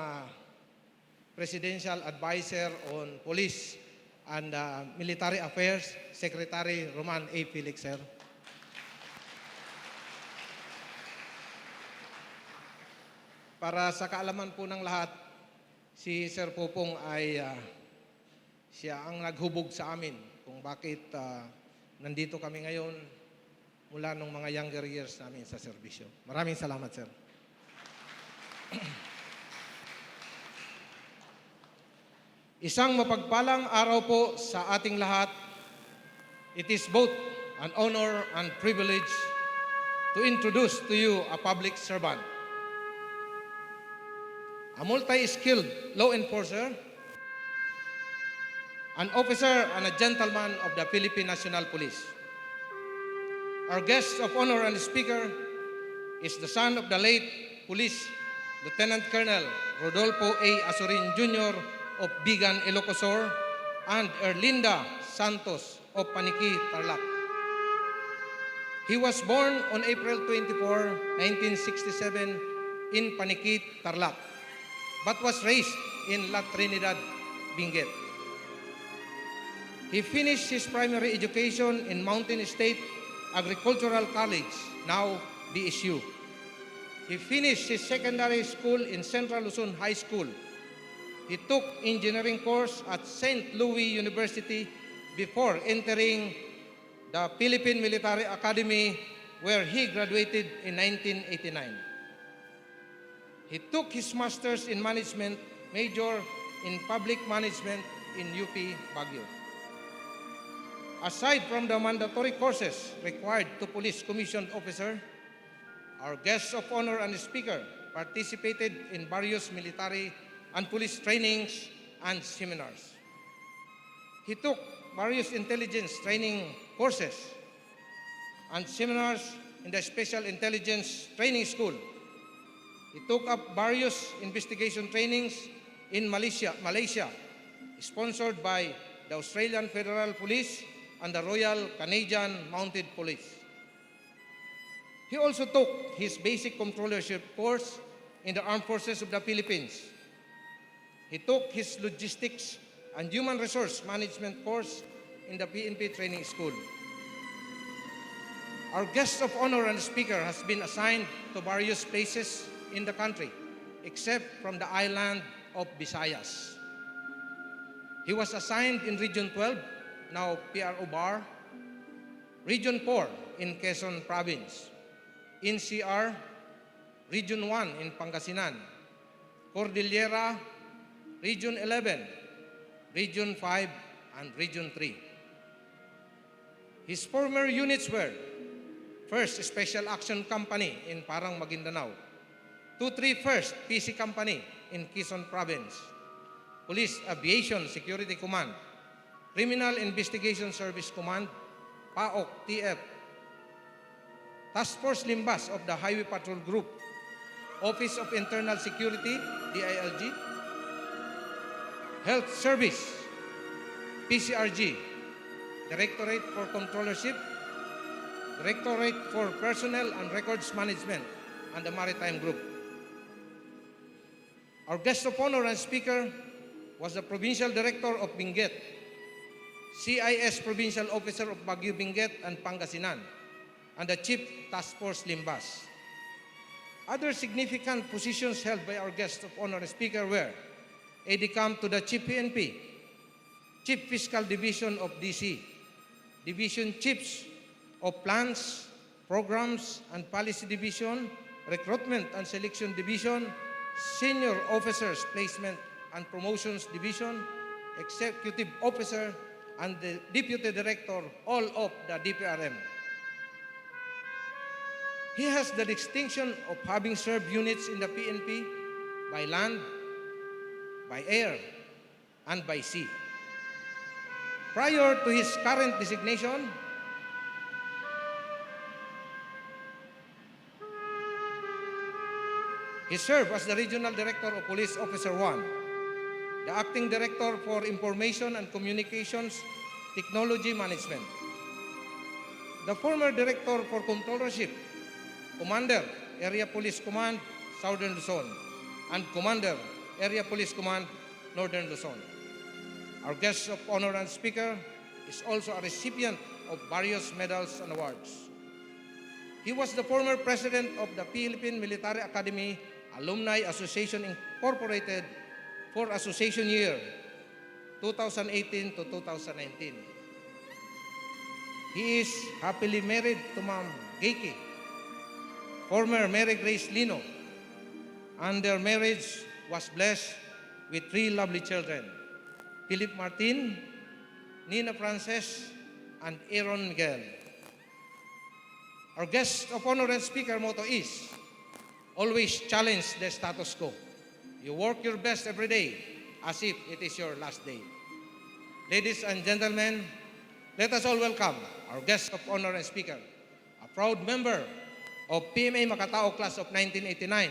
Presidential Advisor on Police and Military Affairs, Secretary Roman A. Felix, sir. Para sa kaalaman po ng lahat, si Sir Popong ay siya ang naghubog sa amin kung bakit nandito kami ngayon mula nung mga younger years namin sa serbisyo. Maraming salamat, sir. Isang mapagpalang araw po sa ating lahat. It is both an honor and privilege to introduce to you a public servant, a multi-skilled law enforcer, an officer and a gentleman of the Philippine National Police. Our guest of honor and speaker is the son of the late Police Lieutenant Colonel Rodolfo A. AZURIN Jr. of Bigan, Ilocosur, and Erlinda Santos of Paniki, Tarlac. He was born on April 24, 1967 in Paniki, Tarlac, but was raised in La Trinidad, Benguet. He finished his primary education in Mountain State Agricultural College, now BSU. He finished his secondary school in Central Luzon High School. He took engineering course at St. Louis University before entering the Philippine Military Academy, where he graduated in 1989. He took his master's in management, major in public management in UP Baguio. Aside from the mandatory courses required to police commissioned officer, our guest of honor and speaker participated in various military and police trainings and seminars. He took various intelligence training courses and seminars in the Special Intelligence Training School. He took up various investigation trainings in Malaysia, sponsored by the Australian Federal Police and the Royal Canadian Mounted Police. He also took his basic controllership course in the Armed Forces of the Philippines. He took his logistics and human resource management course in the PNP Training School. Our guest of honor and speaker has been assigned to various places in the country, except from the island of Visayas. He was assigned in Region 12, now PRO Bar, Region 4 in Quezon Province, NCR, Region 1 in Pangasinan, Cordillera, Region 11, Region 5, and Region 3. His former units were 1st Special Action Company in Parang, Maguindanao, 231st PC Company in Quezon Province, Police Aviation Security Command, Criminal Investigation Service Command, PAOK, TF, Task Force Limbas of the Highway Patrol Group, Office of Internal Security, DILG, Health Service, PCRG, Directorate for Controllership, Directorate for Personnel and Records Management, and the Maritime Group. Our guest of honor and speaker was the Provincial Director of Benguet, CIS Provincial Officer of Baguio, Benguet, and Pangasinan, and the Chief Task Force Limbas. Other significant positions held by our guest of honor and speaker were Adhikaing to the Chief PNP, Chief Fiscal Division of DC, Division Chiefs of Plans, Programs and Policy Division, Recruitment and Selection Division, Senior Officers Placement and Promotions Division, Executive Officer, and the Deputy Director, all of the DPRM. He has the distinction of having served units in the PNP by land, by air, and by sea. Prior to his current designation, he served as the Regional Director of Police Officer 1, the Acting Director for Information and Communications Technology Management, the former Director for Controllership, Commander, Area Police Command, Southern Luzon, and Commander, Area Police Command, Northern Luzon. Our guest of honor and speaker is also a recipient of various medals and awards. He was the former president of the Philippine Military Academy Alumni Association Incorporated for Association Year 2018 to 2019. He is happily married to Ma'am Geiki, former Mary Grace Lino, and their marriage was blessed with 3 lovely children, Philip Martin, Nina Frances, and Aaron Miguel. Our guest of honor and speaker motto is, always challenge the status quo. You work your best every day as if it is your last day. Ladies and gentlemen, let us all welcome our guest of honor and speaker, a proud member of PMA Makatao class of 1989,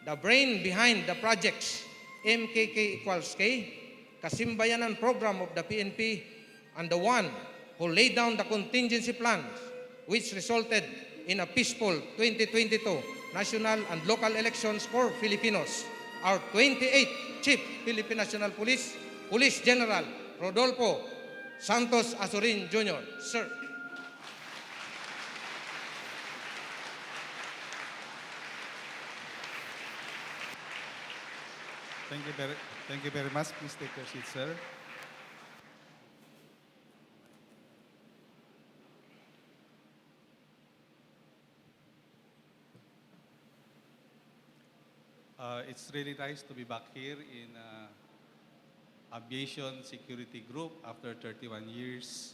the brain behind the projects MKK equals K, Kasimbayanan program of the PNP, and the one who laid down the contingency plans which resulted in a peaceful 2022 national and local elections for Filipinos. Our 28th Chief Philippine National Police, Police General Rodolfo Santos AZURIN Jr. Sir. Thank you very much. Please take your seat, sir. It's really nice to be back here in Aviation Security Group after 31 years.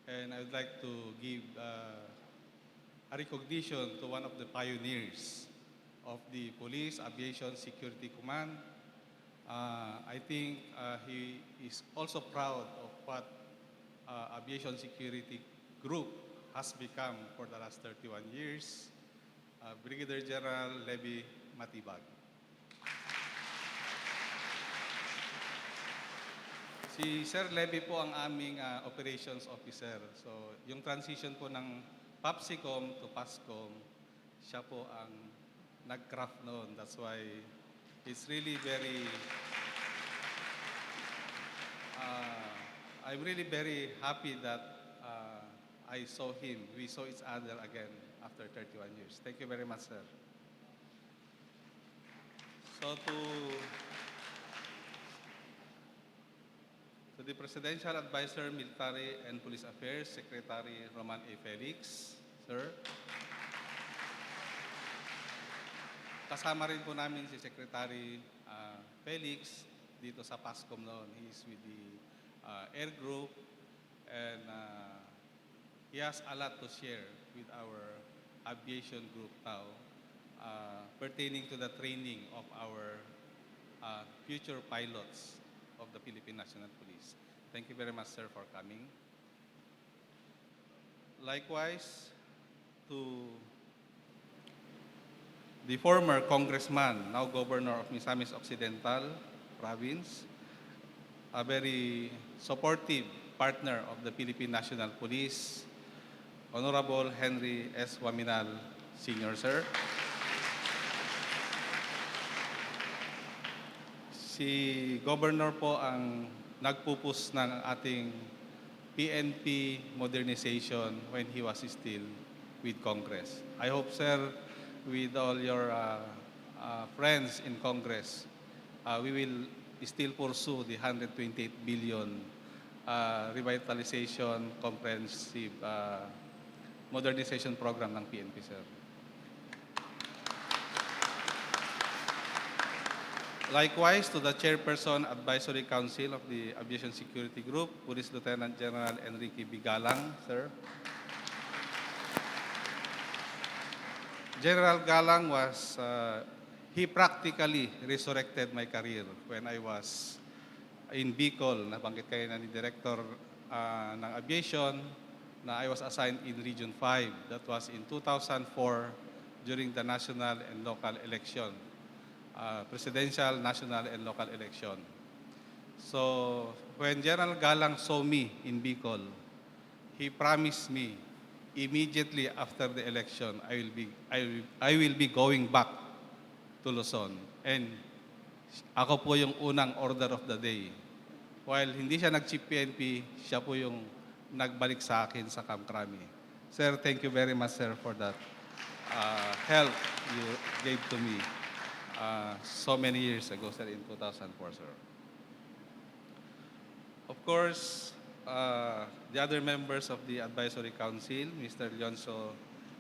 And I would like to give a recognition to one of the pioneers of the Police Aviation Security Command. I think he is also proud of what Aviation Security Group has become for the last 31 years. Brigadier General Levy Matibag. Si Sir Levy po ang aming operations officer. So, yung transition po ng PAPSICOM to PASCOM, siya po ang nag-craft noon. That's why it's really very, I'm really very happy that I saw him. We saw each other again after 31 years. Thank you very much, sir. So to the Presidential Advisor, Military and Police Affairs, Secretary Roman A. Felix, sir. Kasama rin po namin si Secretary Felix dito sa PASCOM noon. He's with the Air Group and he has a lot to share with our Aviation Group now pertaining to the training of our future pilots of the Philippine National Police. Thank you very much, sir, for coming. Likewise, to the former congressman, now governor of Misamis Occidental Province, a very supportive partner of the Philippine National Police, Honorable Henry S. Waminal, Sr., sir. Si Governor po ang nagpupus ng ating PNP modernization when he was still with Congress. I hope, sir, with all your friends in Congress, we will still pursue the 128 billion revitalization comprehensive modernization program ng PNP, sir. Likewise, to the Chairperson Advisory Council of the Aviation Security Group, Police Lieutenant General Enrique Bigalang, sir. General Galang was, he practically resurrected my career when I was in Bicol. Nabanggit kayo na ni Director ng Aviation na I was assigned in Region 5. That was in 2004 during the national and local election. Presidential, national, and local election. So, when General Galang saw me in Bicol, he promised me immediately after the election, I will be going back to Luzon. And ako po yung unang order of the day. While hindi siya nag-chief PNP, siya po yung nagbalik sa akin sa Camp Crame. Sir, thank you very much, sir, for that help you gave to me so many years ago, sir, in 2004, sir. Of course, the other members of the Advisory Council, Mr. Leonso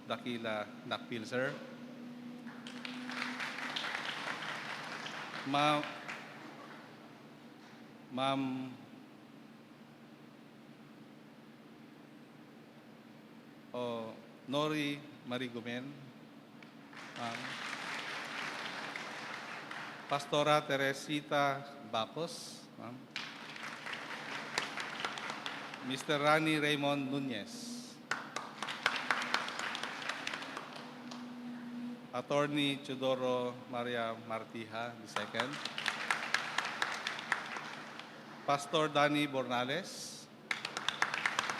Dakila Nakpil, sir. Ma'am Nori Marigumen, Pastora Teresita Bacos, Mr. Rani Raymond Nunez, Attorney Chudoro Maria Martija II, Pastor Danny Bornales,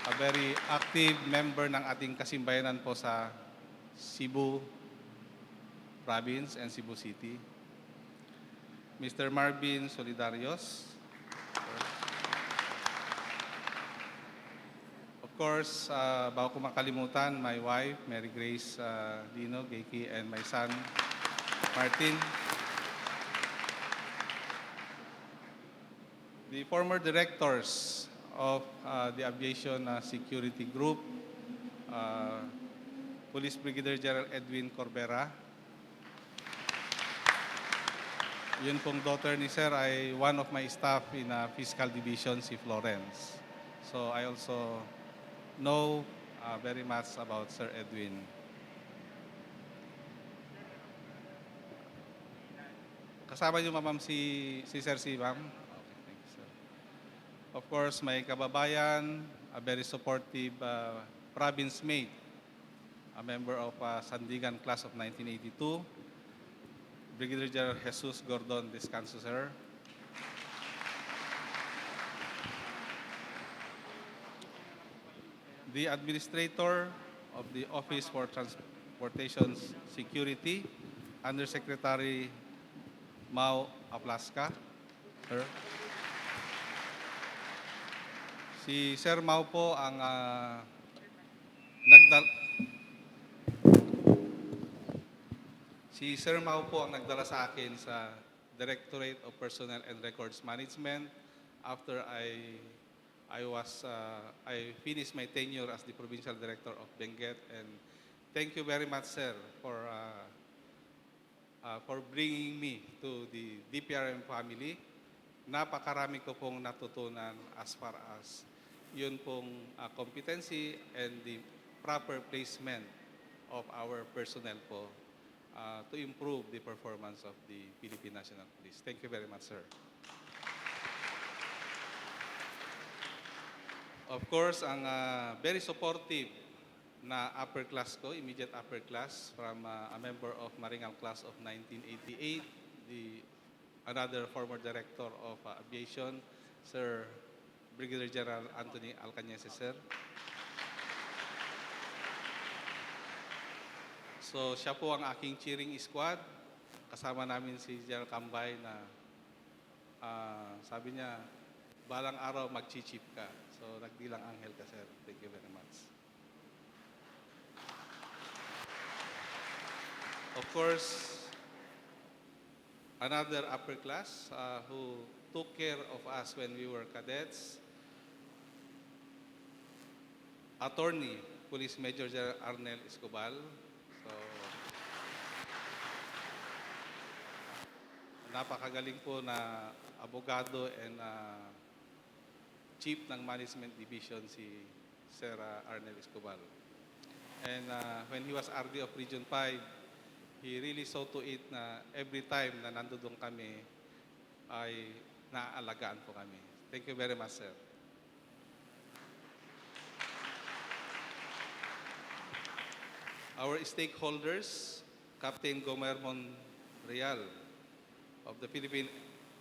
a very active member ng ating kasimbayanan po sa Cebu Province and Cebu City, Mr. Marvin Solidarios. Of course, bago ko makalimutan, my wife, Mary Grace Dino Geiki, and my son, Martin. The former directors of the Aviation Security Group, Police Brigadier General Edwin Corbera. Yun pong daughter ni Sir ay one of my staff in Fiscal Division, si Florence. So I also know very much about Sir Edwin. Kasama niyo, ma'am, si Sir, si ma'am? Okay, thank you, sir. Of course, my kababayan, a very supportive province mate, a member of Sandigan Class of 1982, Brigadier General Jesus Gordon Descanso, sir. The Administrator of the Office for Transportation Security, Undersecretary Mau Aplaska, sir. Si Sir Mau po ang Si Sir Mau po ang nagdala sa akin sa Directorate of Personnel and Records Management after I finished my tenure as the Provincial Director of Benguet. And thank you very much, sir, for bringing me to the DPRM family. Napakarami ko pong natutunan as far as yun pong competency and the proper placement of our personnel po to improve the performance of the Philippine National Police. Thank you very much, sir. Of course, ang very supportive na upper class ko, immediate upper class, from a member of Maringal Class of 1988, another former Director of Aviation, Sir Brigadier General Anthony Alcañese, sir. So, siya po ang aking cheering squad. Kasama namin si General Kambay na sabi niya, balang araw mag-chichip ka. So, nagdilang anghel ka, sir. Thank you very much. Of course, another upper class who took care of us when we were cadets, Attorney, Police Major General Arnel Escobar. So, napakagaling po na abogado and Chief ng Management Division si Sir Arnel Escobar. And when he was RD of Region 5, he really saw to it na every time na nandoon kami ay naaalagaan po kami. Thank you very much, sir. Our stakeholders, Captain Gomer Monreal of the Philippine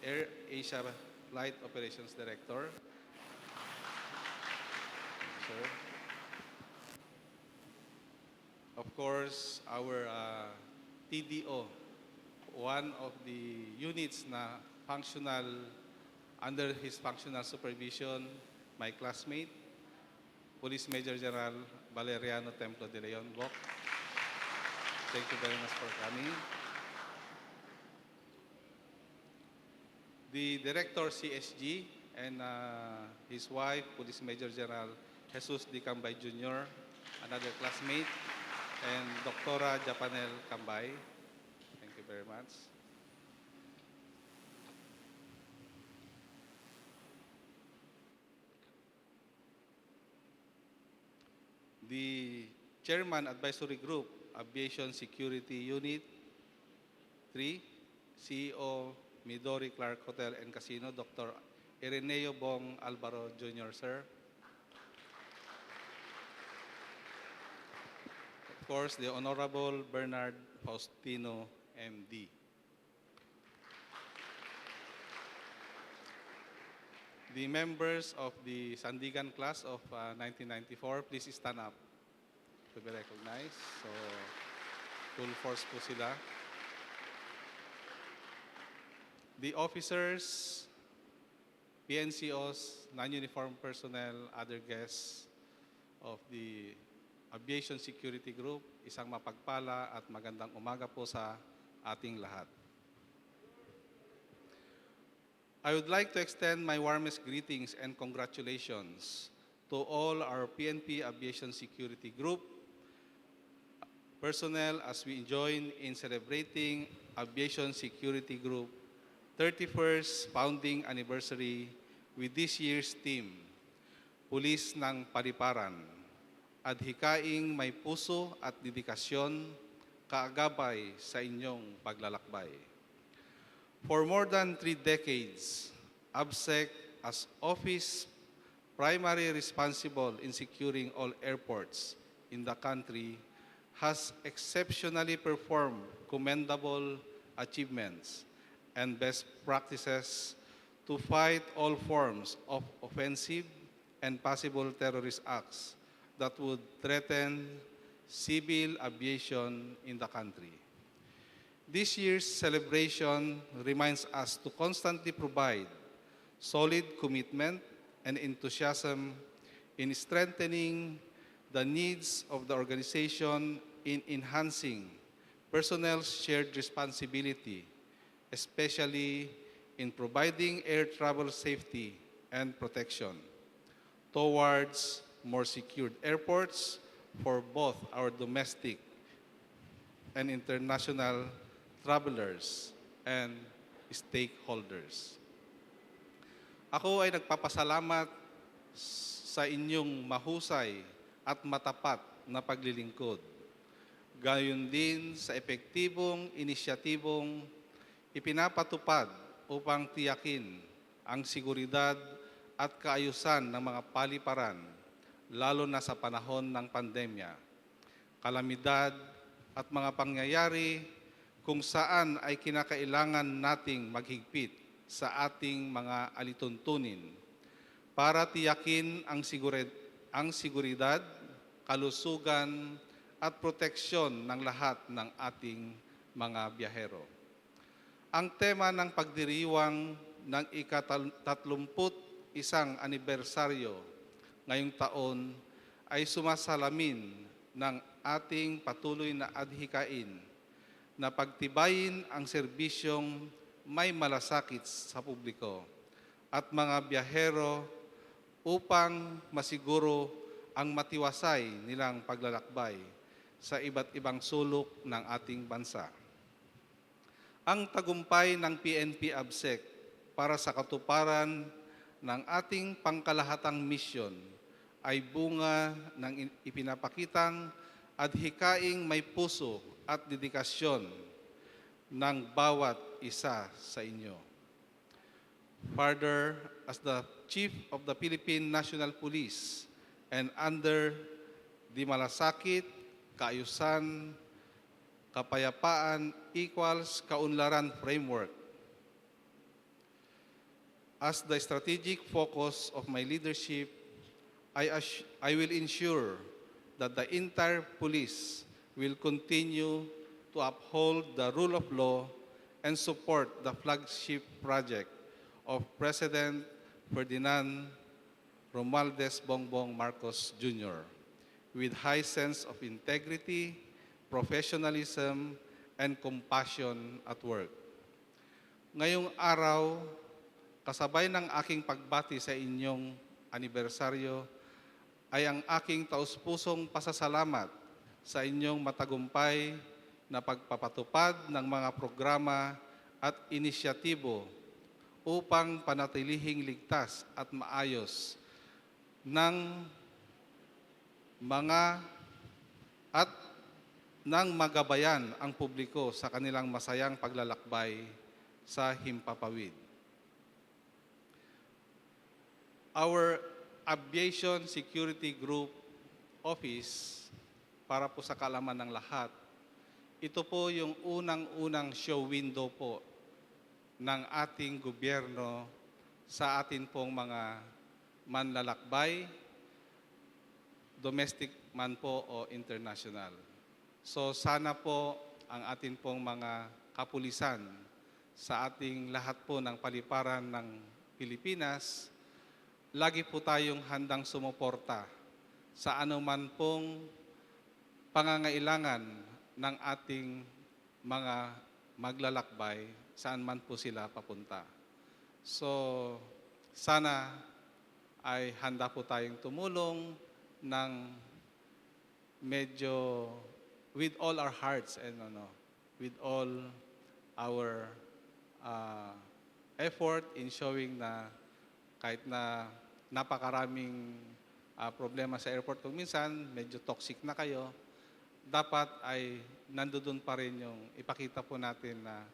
Air Asia Flight Operations Director. Sir. Of course, our TDO, one of the units na functional, under his functional supervision, my classmate, Police Major General Valeriano Templo de Leon Bok. Thank you very much for coming. The Director CSG and his wife, Police Major General Jesus D. Cambay Jr., another classmate, and Dr. Japanel Cambay. Thank you very much. The Chairman Advisory Group, Aviation Security Unit 3, CEO Midori Clark Hotel and Casino, Dr. Ireneo Bong Alvaro Jr., sir. Of course, the Honorable Bernard Faustino, MD. The members of the Sandigan class of 1994, please stand up to be recognized. So, full force po sila. The officers, PNCOs, non-uniformed personnel, other guests of the Aviation Security Group, isang mapagpala at magandang umaga po sa ating lahat. I would like to extend my warmest greetings and congratulations to all our PNP Aviation Security Group personnel as we join in celebrating Aviation Security Group 31st founding anniversary with this year's theme, Pulis ng Paliparan, Adhikaing may puso at dedikasyon, Kaagapay sa inyong paglalakbay. For more than 3 decades, AVSEG as office primary responsible in securing all airports in the country has exceptionally performed commendable achievements and best practices to fight all forms of offensive and possible terrorist acts that would threaten civil aviation in the country. This year's celebration reminds us to constantly provide solid commitment and enthusiasm in strengthening the needs of the organization in enhancing personnel's shared responsibility, especially in providing air travel safety and protection towards more secured airports for both our domestic and international travelers and stakeholders. Ako ay nagpapasalamat sa inyong mahusay at matapat na paglilingkod. Gayon din sa epektibong inisyatibong ipinapatupad upang tiyakin ang seguridad at kaayusan ng mga paliparan, lalo na sa panahon ng pandemya, kalamidad at mga pangyayari kung saan ay kinakailangan nating maghigpit sa ating mga alituntunin para tiyakin ang seguridad, kalusugan at proteksyon ng lahat ng ating mga biyahero. Ang tema ng pagdiriwang ng ika-31 anibersaryo ngayong taon ay sumasalamin ng ating patuloy na adhikain na pagtibayin ang serbisyong may malasakit sa publiko at mga biyahero upang masiguro ang matiwasay nilang paglalakbay sa iba't ibang sulok ng ating bansa. Ang tagumpay ng PNP ABSEC para sa katuparan ng ating pangkalahatang misyon ay bunga ng ipinapakitang adhikaing may puso at dedikasyon ng bawat isa sa inyo. Further, as the Chief of the Philippine National Police and under the malasakit, kaayusan, kapayapaan equals kaunlaran framework, as the strategic focus of my leadership, I will ensure that the entire police will continue to uphold the rule of law and support the flagship project of President Ferdinand Romualdez Bongbong Marcos Jr. with high sense of integrity, professionalism, and compassion at work. Ngayong araw, kasabay ng aking pagbati sa inyong anibersaryo, ay ang aking taus-pusong pasasalamat sa inyong matagumpay na pagpapatupad ng mga programa at inisyatibo upang panatilihing ligtas at maayos ng magabayan ang publiko sa kanilang masayang paglalakbay sa himpapawid. Our Aviation Security Group Office, para po sa kaalaman ng lahat, ito po yung unang-unang show window po ng ating gobyerno sa atin pong mga manlalakbay, domestic man po o international. So sana po ang atin pong mga kapulisan sa ating lahat po ng paliparan ng Pilipinas, lagi po tayong handang sumuporta sa anuman pong pangangailangan ng ating mga maglalakbay, saan man po sila papunta. So, sana ay handa po tayong tumulong ng medyo with all our hearts and with all our effort in showing na kahit na napakaraming problema sa airport kung minsan, medyo toxic na kayo, dapat ay nandoon pa rin yung ipakita po natin na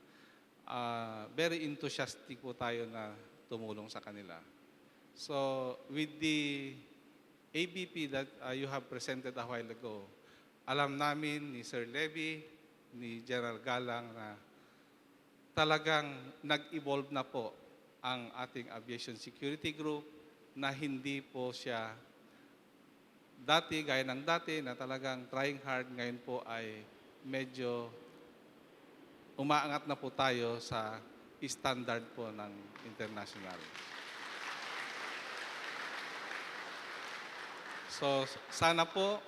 very enthusiastic po tayo na tumulong sa kanila. So, with the ABP that you have presented a while ago, alam namin ni Sir Levy, ni General Galang na talagang nag-evolve na po ang ating Aviation Security Group na hindi po siya gaya ng dati na talagang trying hard, ngayon po ay medyo umaangat na po tayo sa standard po ng international. So sana po,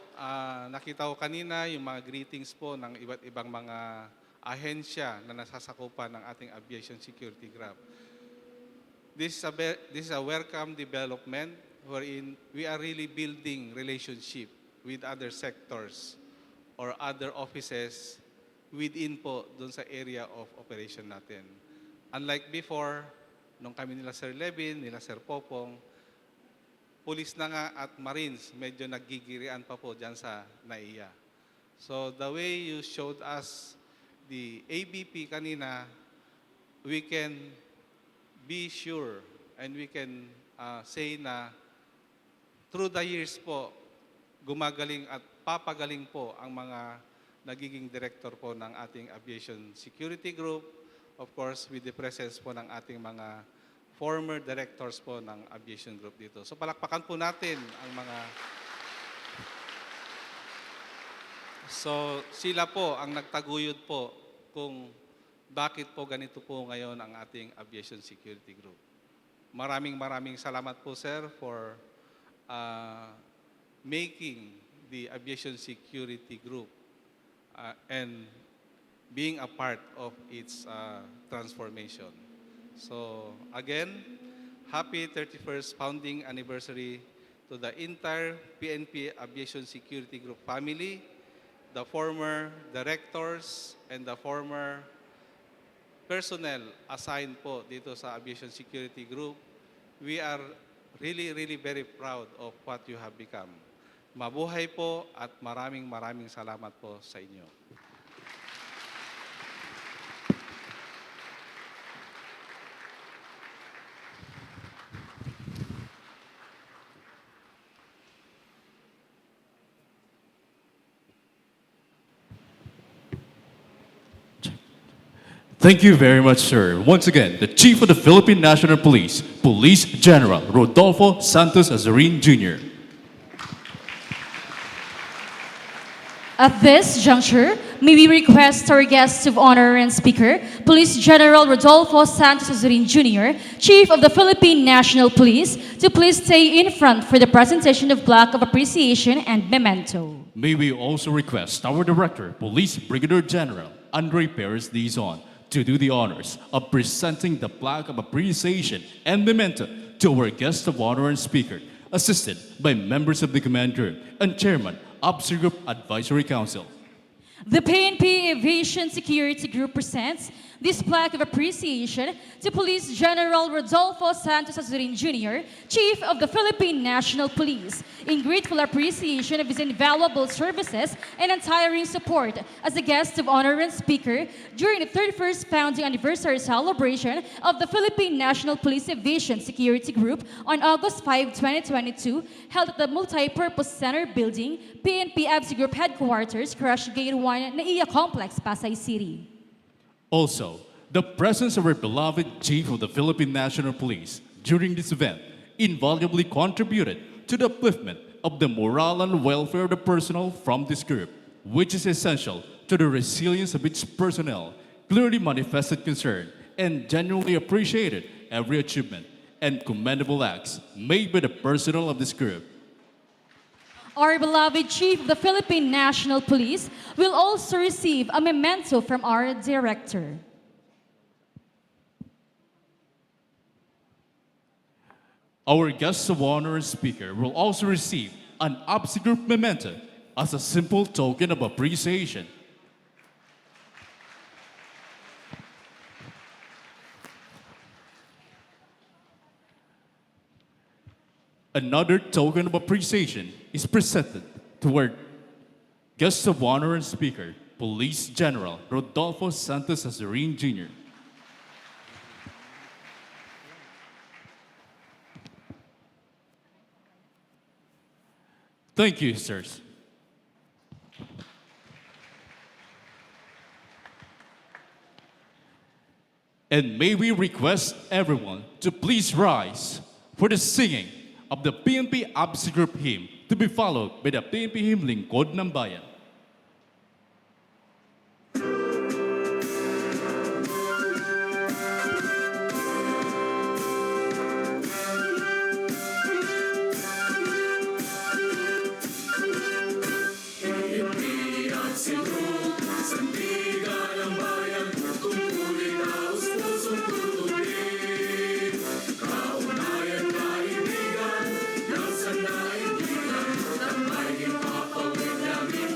nakita ko kanina yung mga greetings po ng iba't ibang mga ahensya na nasasakupan ng ating Aviation Security Group. This is a welcome development wherein we are really building relationship with other sectors or other offices within po dun sa area of operation natin. Unlike before, nung kami nila Sir Levin, nila Sir Popong, Pulis na nga at Marines, medyo naggigirian pa po dyan sa NAIA. So the way you showed us the ABP kanina, we can be sure and we can say na through the years po, gumagaling at papagaling po ang mga nagiging director po ng ating Aviation Security Group, of course with the presence po ng ating mga former directors po ng Aviation Group dito. So palakpakan po natin ang mga... So sila po ang nagtaguyod po kung bakit po ganito po ngayon ang ating Aviation Security Group. Maraming salamat po sir for making the Aviation Security Group and being a part of its transformation. So again, happy 31st founding anniversary to the entire PNP Aviation Security Group family, the former directors, and the former personnel assigned po dito sa Aviation Security Group. We are really very proud of what you have become. Mabuhay po at maraming salamat po sa inyo. Thank you very much, sir. Once again, the Chief of the Philippine National Police, Police General Rodolfo Santos Azurin Jr. At this juncture, may we request our guest of honor and speaker, Police General Rodolfo Santos Azurin Jr., Chief of the Philippine National Police, to please stay in front for the presentation of plaque of appreciation and memento. May we also request our Director, Police Brigadier General Andre Perez Dizon, to do the honors of presenting the plaque of appreciation and memento to our guest of honor and speaker, assisted by members of the command group and chairman of AVSEGROUP Advisory Council. The PNP Aviation Security Group presents this plaque of appreciation to Police General Rodolfo Santos Azurin Jr., Chief of the Philippine National Police, in grateful appreciation of his invaluable services and untiring support as a guest of honor and speaker during the 31st founding anniversary celebration of the Philippine National Police Aviation Security Group on August 5, 2022, held at the Multipurpose Center Building, PNP AVSEGROUP Headquarters, Crush Gate 1, NAIA Complex, Pasay City. Also, the presence of our beloved Chief of the Philippine National Police during this event invaluably contributed to the upliftment of the morale and welfare of the personnel from this group, which is essential to the resilience of its personnel, clearly manifested concern and genuinely appreciated every achievement and commendable acts made by the personnel of this group. Our beloved Chief of the Philippine National Police will also receive a memento from our Director. Our guest of honor and speaker will also receive an AVSEGROUP memento as a simple token of appreciation. Another token of appreciation is presented to our guest of honor and speaker, Police General Rodolfo Santos Azurin Jr. Thank you, sirs. And may we request everyone to please rise for the singing of the PNP AVSEGROUP hymn, to be followed by the PNP hymn Lingkod ng Bayan. Kaunayang kaibigan, ng sandaigdigan, ng may ipapawid namin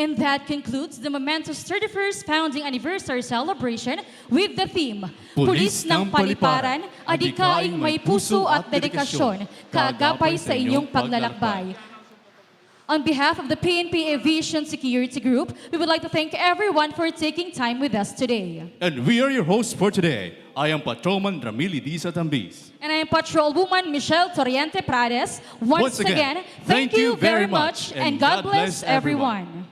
And that concludes the momentous 31st founding anniversary celebration with the theme, Pulis ng Paliparan, Adhikaing may puso at dedikasyon, kaagapay sa inyong paglalakbay. On behalf of the PNP Aviation Security Group, we would like to thank everyone for taking time with us today. And we are your hosts for today. I am Patrolman Ramili Disa Tambis. And I am Patrolwoman Michelle Torriente Prades. Once again, thank you very much and God bless everyone.